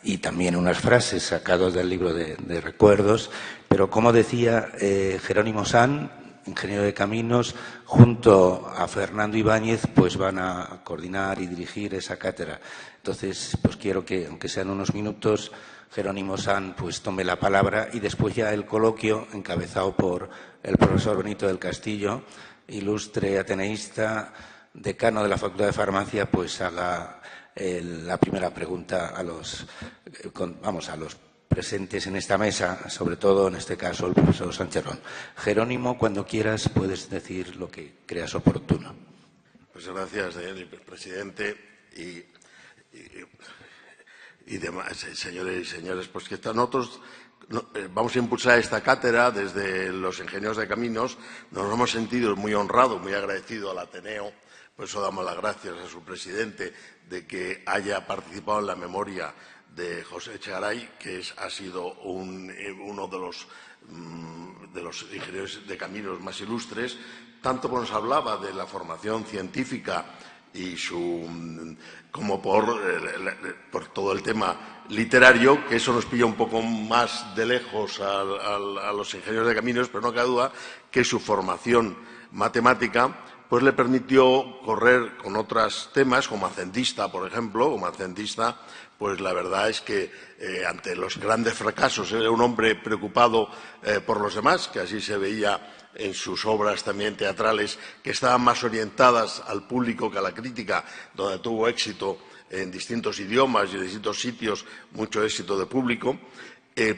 y también unas frases sacadas del libro de recuerdos, pero como decía Jerónimo Sanz, ingeniero de caminos, junto a Fernando Ibáñez, pues van a coordinar y dirigir esa cátedra. Entonces, pues quiero que, aunque sean unos minutos, Jerónimo Sanz pues tome la palabra y después ya el coloquio, encabezado por el profesor Benito del Castillo, ilustre ateneísta, decano de la Facultad de Farmacia, pues haga la primera pregunta a los presentes en esta mesa, sobre todo en este caso el profesor Sancherrón. Jerónimo, cuando quieras puedes decir lo que creas oportuno. Pues gracias, presidente y demás, señores y señores. Pues que nosotros vamos a impulsar esta cátedra desde los ingenieros de caminos. Nos hemos sentido muy honrados, muy agradecidos al Ateneo. Por eso damos las gracias a su presidente de que haya participado en la memoria de José Echegaray, que ha sido uno de los ingenieros de caminos más ilustres, tanto porque nos hablaba de la formación científica y como por todo el tema literario, que eso nos pilla un poco más de lejos a los ingenieros de caminos, pero no cabe duda que su formación matemática pues le permitió correr con otros temas, como hacendista, por ejemplo. Como hacendista, pues la verdad es que ante los grandes fracasos era un hombre preocupado por los demás, que así se veía en sus obras también teatrales, que estaban más orientadas al público que a la crítica, donde tuvo éxito en distintos idiomas y en distintos sitios, mucho éxito de público.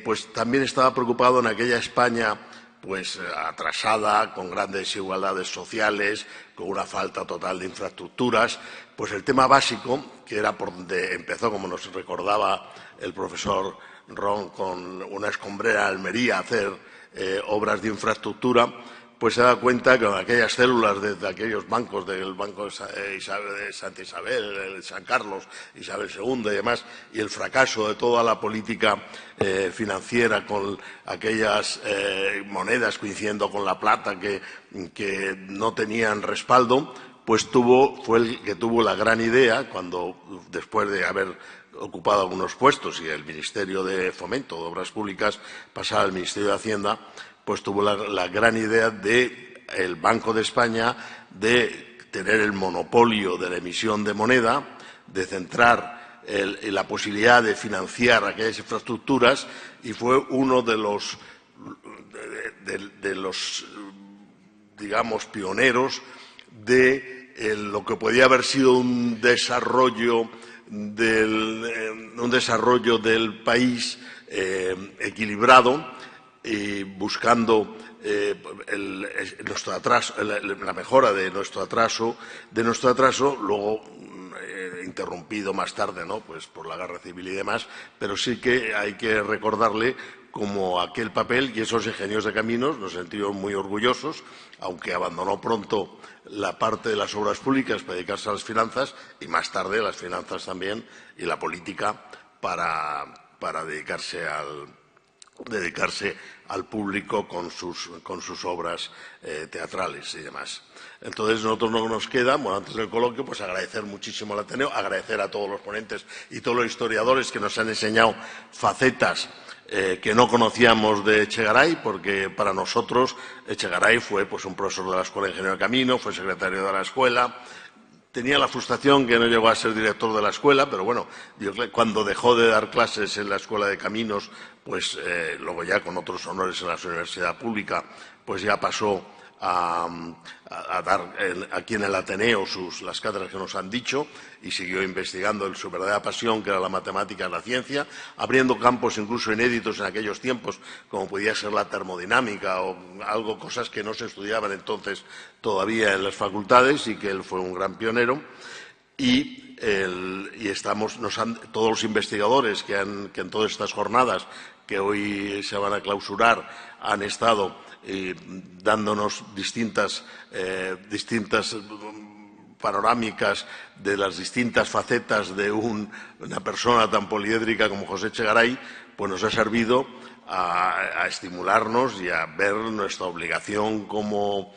Pues también estaba preocupado en aquella España pues atrasada, con grandes desigualdades sociales, con una falta total de infraestructuras. Pues el tema básico, que era por donde empezó, como nos recordaba el profesor Ron, con una escombrera en Almería, hacer obras de infraestructura, pues se da cuenta que con aquellas células de aquellos bancos, del Banco de Santa Isabel, el San Carlos, Isabel II y demás, y el fracaso de toda la política financiera con aquellas monedas coincidiendo con la plata que no tenían respaldo, pues fue el que tuvo la gran idea, cuando después de haber ocupado algunos puestos y el Ministerio de Fomento de Obras Públicas pasaba al Ministerio de Hacienda, pues tuvo la gran idea del Banco de España de tener el monopolio de la emisión de moneda, de centrar la posibilidad de financiar aquellas infraestructuras, y fue uno de los digamos, pioneros de lo que podía haber sido un desarrollo del país equilibrado, y buscando la mejora de nuestro atraso, luego interrumpido más tarde, ¿no?, pues por la guerra civil y demás, pero sí que hay que recordarle como aquel papel, y esos ingenieros de caminos nos sentimos muy orgullosos, aunque abandonó pronto la parte de las obras públicas para dedicarse a las finanzas, y más tarde las finanzas también y la política para dedicarse al público con sus obras teatrales y demás. Entonces, nosotros no nos queda, bueno, antes del coloquio, pues agradecer muchísimo al Ateneo, agradecer a todos los ponentes y todos los historiadores que nos han enseñado facetas que no conocíamos de Echegaray, porque para nosotros Echegaray fue pues un profesor de la Escuela de Ingeniero de Camino, fue secretario de la escuela. Tenía la frustración que no llegó a ser director de la escuela, pero bueno, cuando dejó de dar clases en la Escuela de Caminos, pues luego ya con otros honores en la universidad pública, pues ya pasó a dar aquí en el Ateneo las cátedras que nos han dicho, y siguió investigando su verdadera pasión, que era la matemática y la ciencia, abriendo campos incluso inéditos en aquellos tiempos, como podía ser la termodinámica o cosas que no se estudiaban entonces todavía en las facultades, y que él fue un gran pionero. Y todos los investigadores que en todas estas jornadas que hoy se van a clausurar han estado dándonos distintas panorámicas de las distintas facetas de una persona tan poliédrica como José Echegaray, pues nos ha servido a estimularnos y a ver nuestra obligación como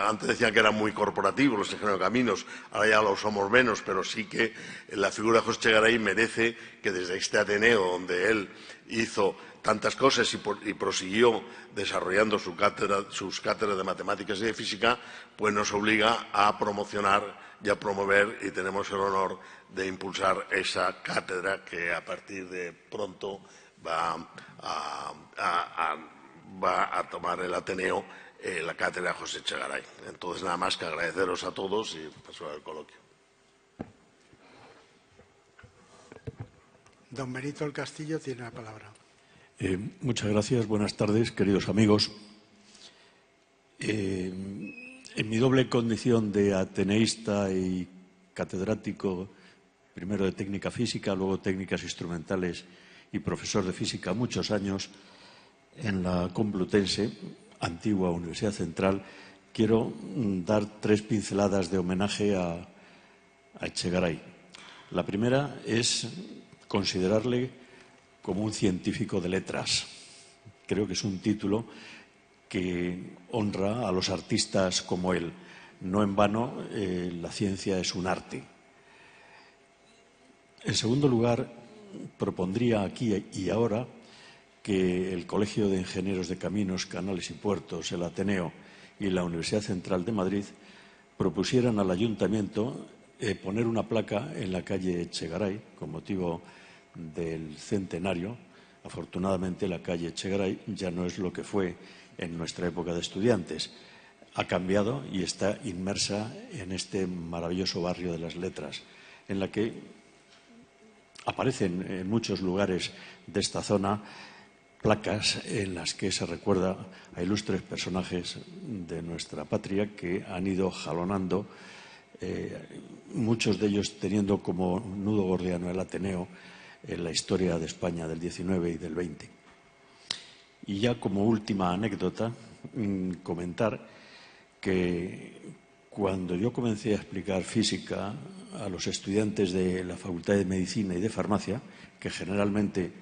Antes decían que eran muy corporativos los ingenieros de caminos, ahora ya lo somos menos, pero sí que la figura de José Echegaray merece que desde este Ateneo, donde él hizo tantas cosas y prosiguió desarrollando sus cátedras de matemáticas y de física, pues nos obliga a promocionar y a promover, y tenemos el honor de impulsar esa cátedra que a partir de pronto va a tomar el Ateneo, la cátedra José Echegaray. Entonces, nada más que agradeceros a todos y paso al coloquio. Don Benito del Castillo tiene la palabra. Muchas gracias. Buenas tardes, queridos amigos. En mi doble condición de ateneísta y catedrático, primero de técnica física, luego técnicas instrumentales y profesor de física muchos años en la Complutense, antigua Universidad Central, quiero dar 3 pinceladas de homenaje a Echegaray. La primera es considerarle como un científico de letras. Creo que es un título que honra a los artistas como él. No en vano, la ciencia es un arte. En segundo lugar, propondría aquí y ahora que el Colegio de Ingenieros de Caminos, Canales y Puertos, el Ateneo y la Universidad Central de Madrid propusieran al Ayuntamiento poner una placa en la calle Echegaray con motivo del centenario. Afortunadamente, la calle Echegaray ya no es lo que fue en nuestra época de estudiantes. Ha cambiado y está inmersa en este maravilloso barrio de las letras, en la que aparecen en muchos lugares de esta zona placas en las que se recuerda a ilustres personajes de nuestra patria que han ido jalonando, muchos de ellos teniendo como nudo gordiano el Ateneo en la historia de España del XIX y del XX. Y ya como última anécdota, comentar que cuando yo comencé a explicar física a los estudiantes de la Facultad de Medicina y de Farmacia, que generalmente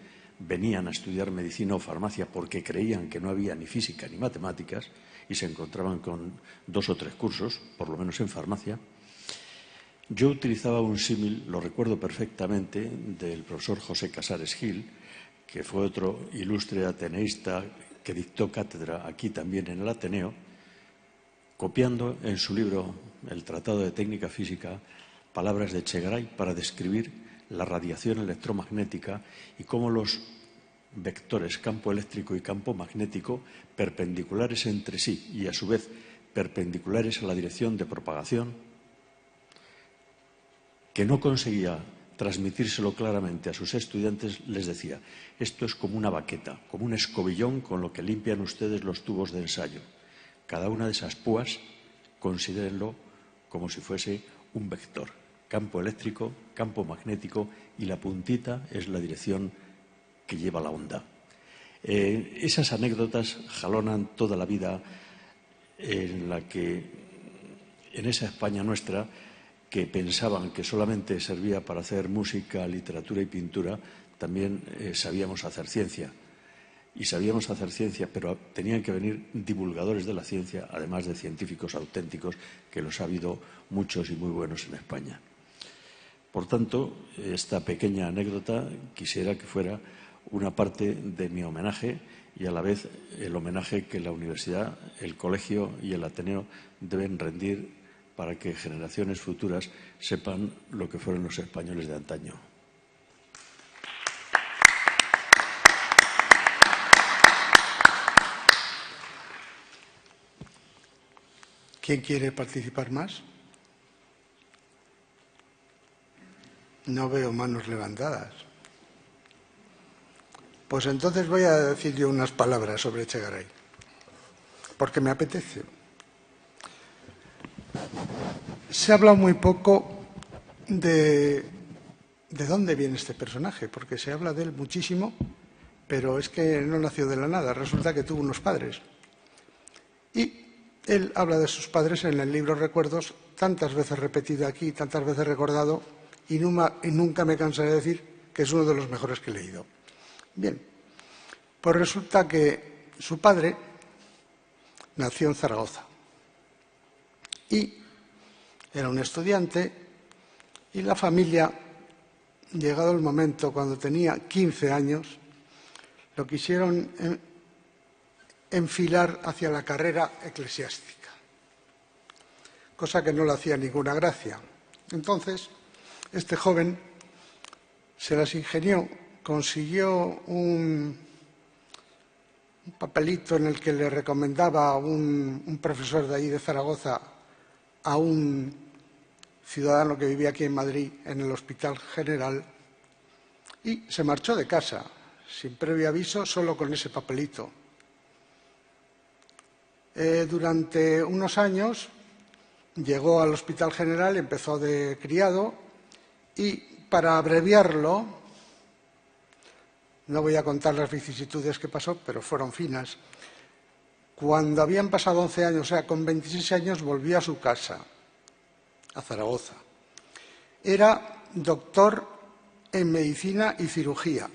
venían a estudiar medicina o farmacia porque creían que no había ni física ni matemáticas y se encontraban con 2 o 3 cursos, por lo menos en farmacia, yo utilizaba un símil, lo recuerdo perfectamente, del profesor José Casares Gil, que fue otro ilustre ateneísta que dictó cátedra aquí también en el Ateneo, copiando en su libro El Tratado de Técnica Física palabras de Echegaray para describir la radiación electromagnética y cómo los vectores campo eléctrico y campo magnético, perpendiculares entre sí y a su vez perpendiculares a la dirección de propagación, que no conseguía transmitírselo claramente a sus estudiantes, les decía: esto es como una baqueta, como un escobillón con lo que limpian ustedes los tubos de ensayo. Cada una de esas púas, considérenlo como si fuese un vector. Campo eléctrico, campo magnético, y la puntita es la dirección que lleva la onda. Esas anécdotas jalonan toda la vida en la que, en esa España nuestra, que pensaban que solamente servía para hacer música, literatura y pintura, también sabíamos hacer ciencia. Y sabíamos hacer ciencia, pero tenían que venir divulgadores de la ciencia, además de científicos auténticos, que los ha habido muchos y muy buenos en España. Por tanto, esta pequeña anécdota quisiera que fuera una parte de mi homenaje y a la vez el homenaje que la universidad, el colegio y el Ateneo deben rendir para que generaciones futuras sepan lo que fueron los españoles de antaño. ¿Quién quiere participar más? No veo manos levantadas. Pues entonces voy a decir yo unas palabras sobre Echegaray, porque me apetece. Se ha hablado muy poco de dónde viene este personaje, porque se habla de él muchísimo, pero es que no nació de la nada, resulta que tuvo unos padres. Y él habla de sus padres en el libro Recuerdos, tantas veces repetido aquí, tantas veces recordado, y nunca me cansaré de decir que es uno de los mejores que he leído. Bien, pues resulta que su padre nació en Zaragoza, y era un estudiante y la familia, llegado el momento, cuando tenía 15 años, lo quisieron enfilar hacia la carrera eclesiástica, cosa que no le hacía ninguna gracia. Entonces, este joven se las ingenió, consiguió un papelito en el que le recomendaba a un profesor de allí de Zaragoza a un ciudadano que vivía aquí en Madrid, en el Hospital General, y se marchó de casa, sin previo aviso, solo con ese papelito. Durante unos años llegó al Hospital General, empezó de criado y, para abreviarlo, no voy a contar las vicisitudes que pasó, pero fueron finas. Cuando habían pasado 11 años, o sea, con 26 años, volvió a su casa, a Zaragoza. Era doctor en medicina y cirugía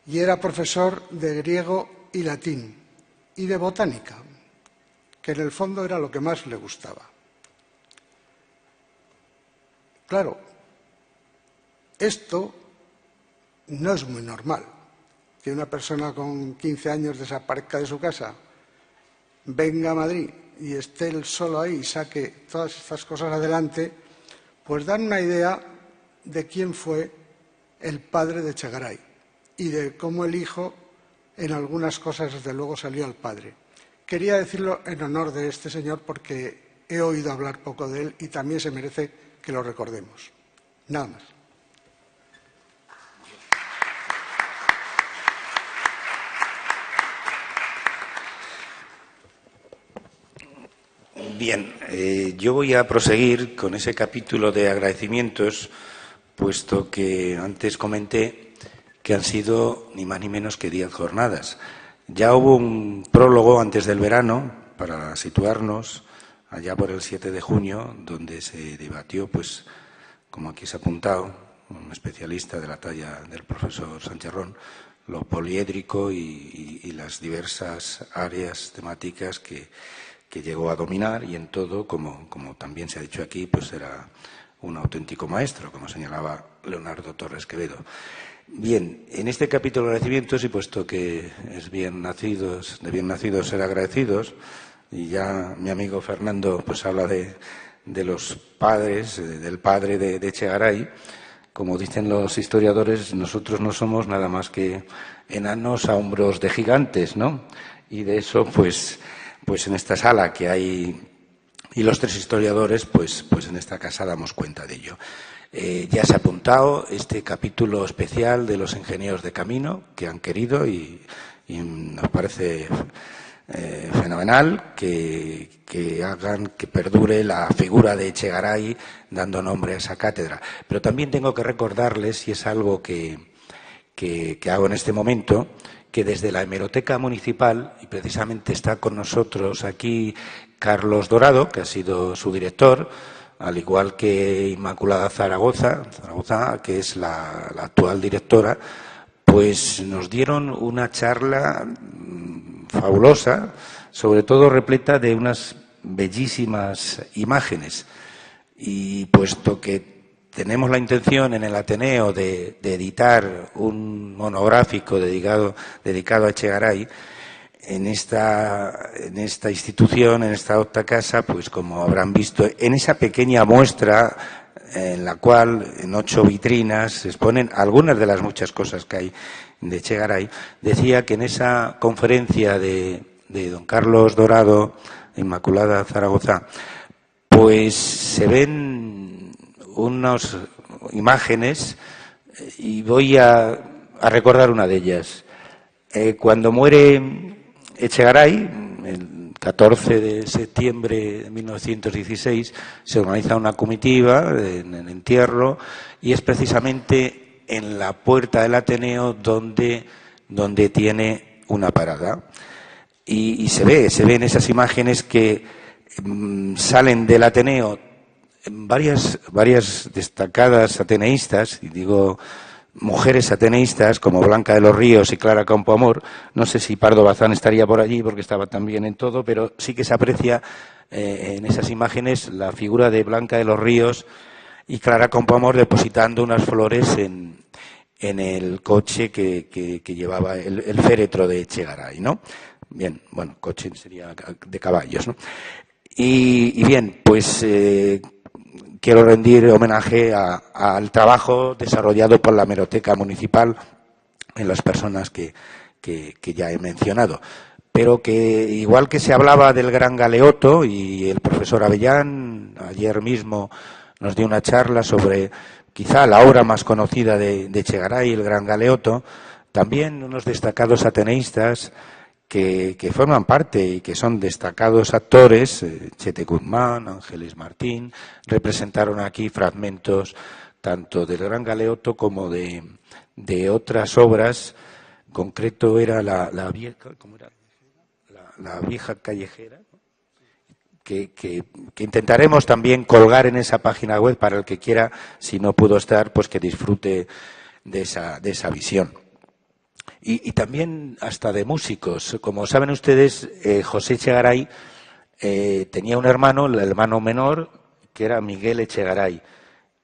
y era profesor de griego y latín y de botánica, que en el fondo era lo que más le gustaba. Claro, esto no es muy normal, que una persona con 15 años desaparezca de su casa, venga a Madrid y esté él solo ahí y saque todas estas cosas adelante, pues dan una idea de quién fue el padre de Echegaray y de cómo el hijo, en algunas cosas, desde luego, salió al padre. Quería decirlo en honor de este señor porque he oído hablar poco de él y también se merece que lo recordemos. Nada más. Bien, yo voy a proseguir con ese capítulo de agradecimientos, puesto que antes comenté que han sido ni más ni menos que 10 jornadas. Ya hubo un prólogo antes del verano, para situarnos, allá por el 7 de junio, donde se debatió, pues, como aquí se ha apuntado, un especialista de la talla del profesor Sánchez Ron, lo poliédrico y las diversas áreas temáticas que llegó a dominar, y en todo, como también se ha dicho aquí, pues era un auténtico maestro, como señalaba Leonardo Torres Quevedo. Bien, en este capítulo de agradecimientos, y puesto que es de bien nacidos ser agradecidos, y ya mi amigo Fernando pues habla de los padres, del padre de Echegaray, como dicen los historiadores, nosotros no somos nada más que enanos a hombros de gigantes, ¿no? Y de eso, pues en esta sala que hay ilustres historiadores, pues en esta casa damos cuenta de ello. Ya se ha apuntado este capítulo especial de los ingenieros de camino que han querido y nos parece fenomenal que hagan que perdure la figura de Echegaray dando nombre a esa cátedra. Pero también tengo que recordarles, y es algo que hago en este momento, que desde la Hemeroteca Municipal, y precisamente está con nosotros aquí Carlos Dorado, que ha sido su director, al igual que Inmaculada Zaragoza, que es la actual directora, pues nos dieron una charla fabulosa, sobre todo repleta de unas bellísimas imágenes. Y puesto que tenemos la intención en el Ateneo de editar un monográfico dedicado a Echegaray, en esta institución, en esta octa casa, pues como habrán visto, en esa pequeña muestra en la cual en 8 vitrinas se exponen algunas de las muchas cosas que hay de Echegaray, decía que en esa conferencia de don Carlos Dorado, Inmaculada Zaragoza, pues se ven unas imágenes y voy a recordar una de ellas. Cuando muere Echegaray, el 14 de septiembre de 1916, se organiza una comitiva en el entierro y es precisamente en la puerta del Ateneo donde tiene una parada. Y se ve en esas imágenes que salen del Ateneo varias destacadas ateneístas, y digo mujeres ateneístas como Blanca de los Ríos y Clara Campoamor. No sé si Pardo Bazán estaría por allí porque estaba también en todo, pero sí que se aprecia en esas imágenes la figura de Blanca de los Ríos y Clara Campoamor depositando unas flores en el coche que llevaba el féretro de Echegaray, ¿no? Bien, bueno, coche sería de caballos, ¿no? Y bien, pues quiero rendir homenaje al trabajo desarrollado por la Hemeroteca Municipal en las personas que ya he mencionado. Pero que, igual que se hablaba del Gran Galeoto, y el profesor Avellán ayer mismo nos dio una charla sobre quizá la obra más conocida de Echegaray, el Gran Galeoto, también unos destacados ateneístas que forman parte y que son destacados actores, Chete Guzmán, Ángeles Martín, representaron aquí fragmentos tanto del Gran Galeoto como de otras obras. En concreto era la vieja callejera, que intentaremos también colgar en esa página web para el que quiera, si no pudo estar, pues que disfrute de esa visión. Y también hasta de músicos. Como saben ustedes, José Echegaray tenía un hermano, el hermano menor, que era Miguel Echegaray,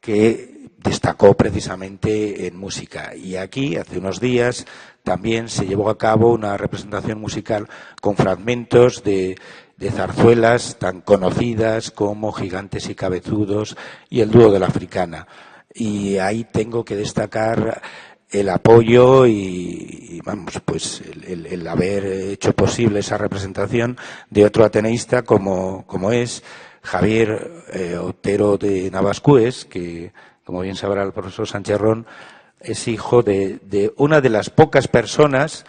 que destacó precisamente en música. Y aquí, hace unos días, también se llevó a cabo una representación musical con fragmentos de zarzuelas tan conocidas como Gigantes y Cabezudos y el dúo de la Africana. Y ahí tengo que destacar el apoyo y vamos, pues el haber hecho posible esa representación de otro ateneísta como es Javier Otero de Navascués, que, como bien sabrá el profesor Sánchez Ron, es hijo de una de las pocas personas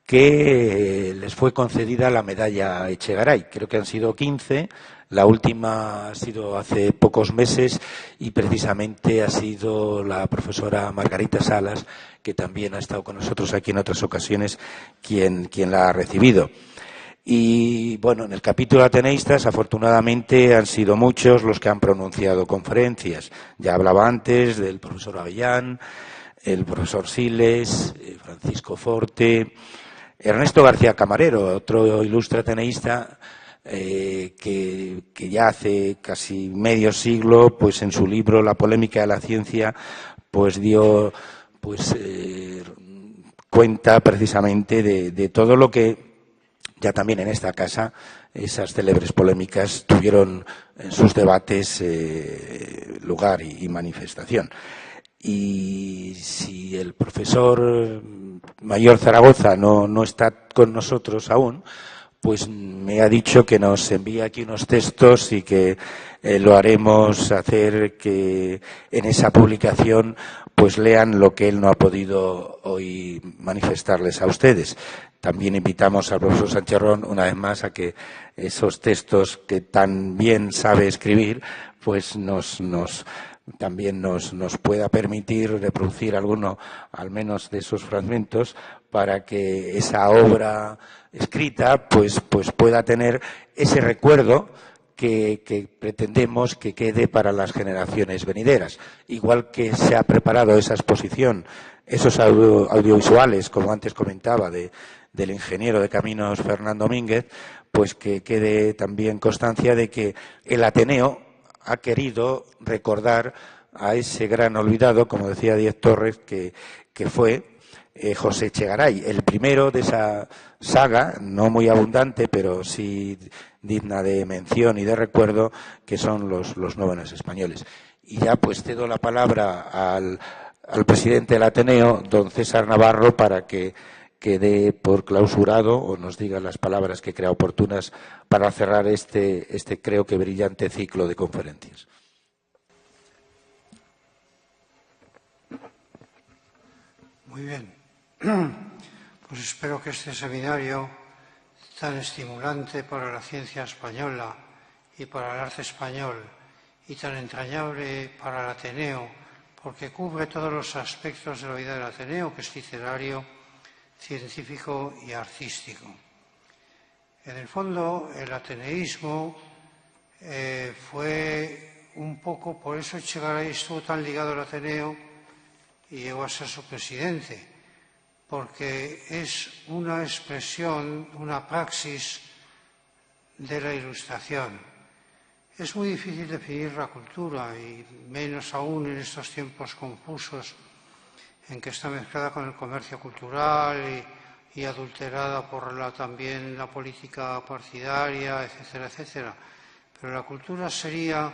que les fue concedida la medalla Echegaray. Creo que han sido 15, la última ha sido hace pocos meses y precisamente ha sido la profesora Margarita Salas, que también ha estado con nosotros aquí en otras ocasiones, quien la ha recibido. Y bueno, en el capítulo ateneístas, afortunadamente, han sido muchos los que han pronunciado conferencias. Ya hablaba antes del profesor Avellán, el profesor Siles, Francisco Forte, Ernesto García Camarero, otro ilustre ateneísta que ya hace casi medio siglo, pues en su libro La polémica de la ciencia, pues dio cuenta precisamente de todo lo que ya también en esta casa esas célebres polémicas tuvieron en sus debates lugar y manifestación. Y si el profesor Mayor Zaragoza no está con nosotros aún, pues me ha dicho que nos envía aquí unos textos y que lo haremos hacer que en esa publicación pues lean lo que él no ha podido hoy manifestarles a ustedes. También invitamos al profesor Sánchez Ron una vez más a que esos textos que tan bien sabe escribir pues también nos pueda permitir reproducir alguno, al menos de esos fragmentos, para que esa obra escrita pues pueda tener ese recuerdo que pretendemos que quede para las generaciones venideras. Igual que se ha preparado esa exposición, esos audiovisuales, como antes comentaba, del ingeniero de caminos Fernando Mínguez, pues que quede también constancia de que el Ateneo ha querido recordar a ese gran olvidado, como decía Díez Torres, que fue José Echegaray, el primero de esa saga, no muy abundante, pero sí digna de mención y de recuerdo, que son los novenos españoles. Y ya pues cedo la palabra al presidente del Ateneo, don César Navarro, para que dé por clausurado o nos diga las palabras que crea oportunas para cerrar este creo que brillante ciclo de conferencias. Muy bien. Pues espero que este seminario tan estimulante para la ciencia española y para el arte español y tan entrañable para el Ateneo, porque cubre todos los aspectos de la vida del Ateneo, que es literario, científico y artístico. En el fondo, el ateneísmo fue un poco, por eso Echegaray estuvo tan ligado al Ateneo y llegó a ser su presidente, porque es una expresión, una praxis de la Ilustración. Es muy difícil definir la cultura y menos aún en estos tiempos confusos en que está mezclada con el comercio cultural y adulterada por también la política partidaria, etcétera, etcétera. Pero la cultura sería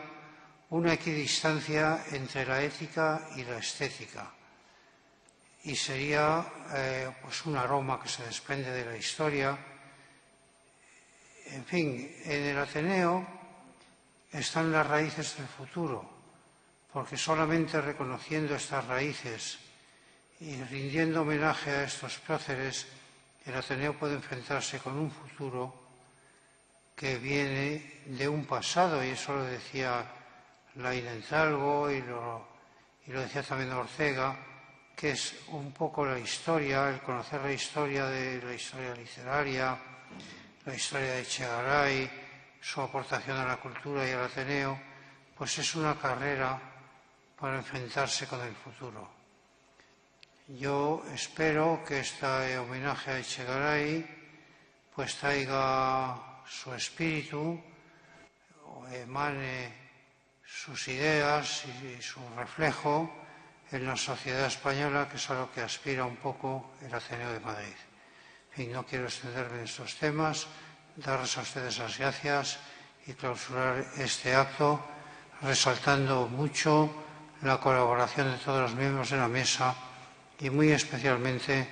una equidistancia entre la ética y la estética y sería pues un aroma que se desprende de la historia. En fin, en el Ateneo están las raíces del futuro, porque solamente reconociendo estas raíces y rindiendo homenaje a estos próceres, el Ateneo puede enfrentarse con un futuro que viene de un pasado, y eso lo decía Laín Entralgo y lo decía también Ortega, que es un poco la historia, el conocer la historia literaria, la historia de Echegaray, su aportación a la cultura y al Ateneo, pues es una carrera para enfrentarse con el futuro. Yo espero que este homenaje a Echegaray pues traiga su espíritu, o emane sus ideas y su reflejo en la sociedad española, que es a lo que aspira un poco el Ateneo de Madrid. En fin, no quiero extenderme en estos temas, darles a ustedes las gracias y clausurar este acto, resaltando mucho la colaboración de todos los miembros de la mesa y muy especialmente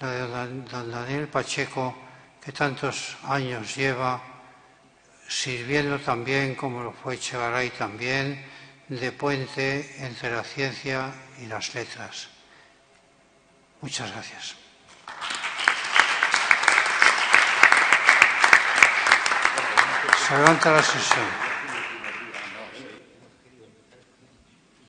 la de don Daniel Pacheco, que tantos años lleva sirviendo también, como lo fue Echegaray también, de puente entre la ciencia y las letras. Muchas gracias. Se levanta la sesión.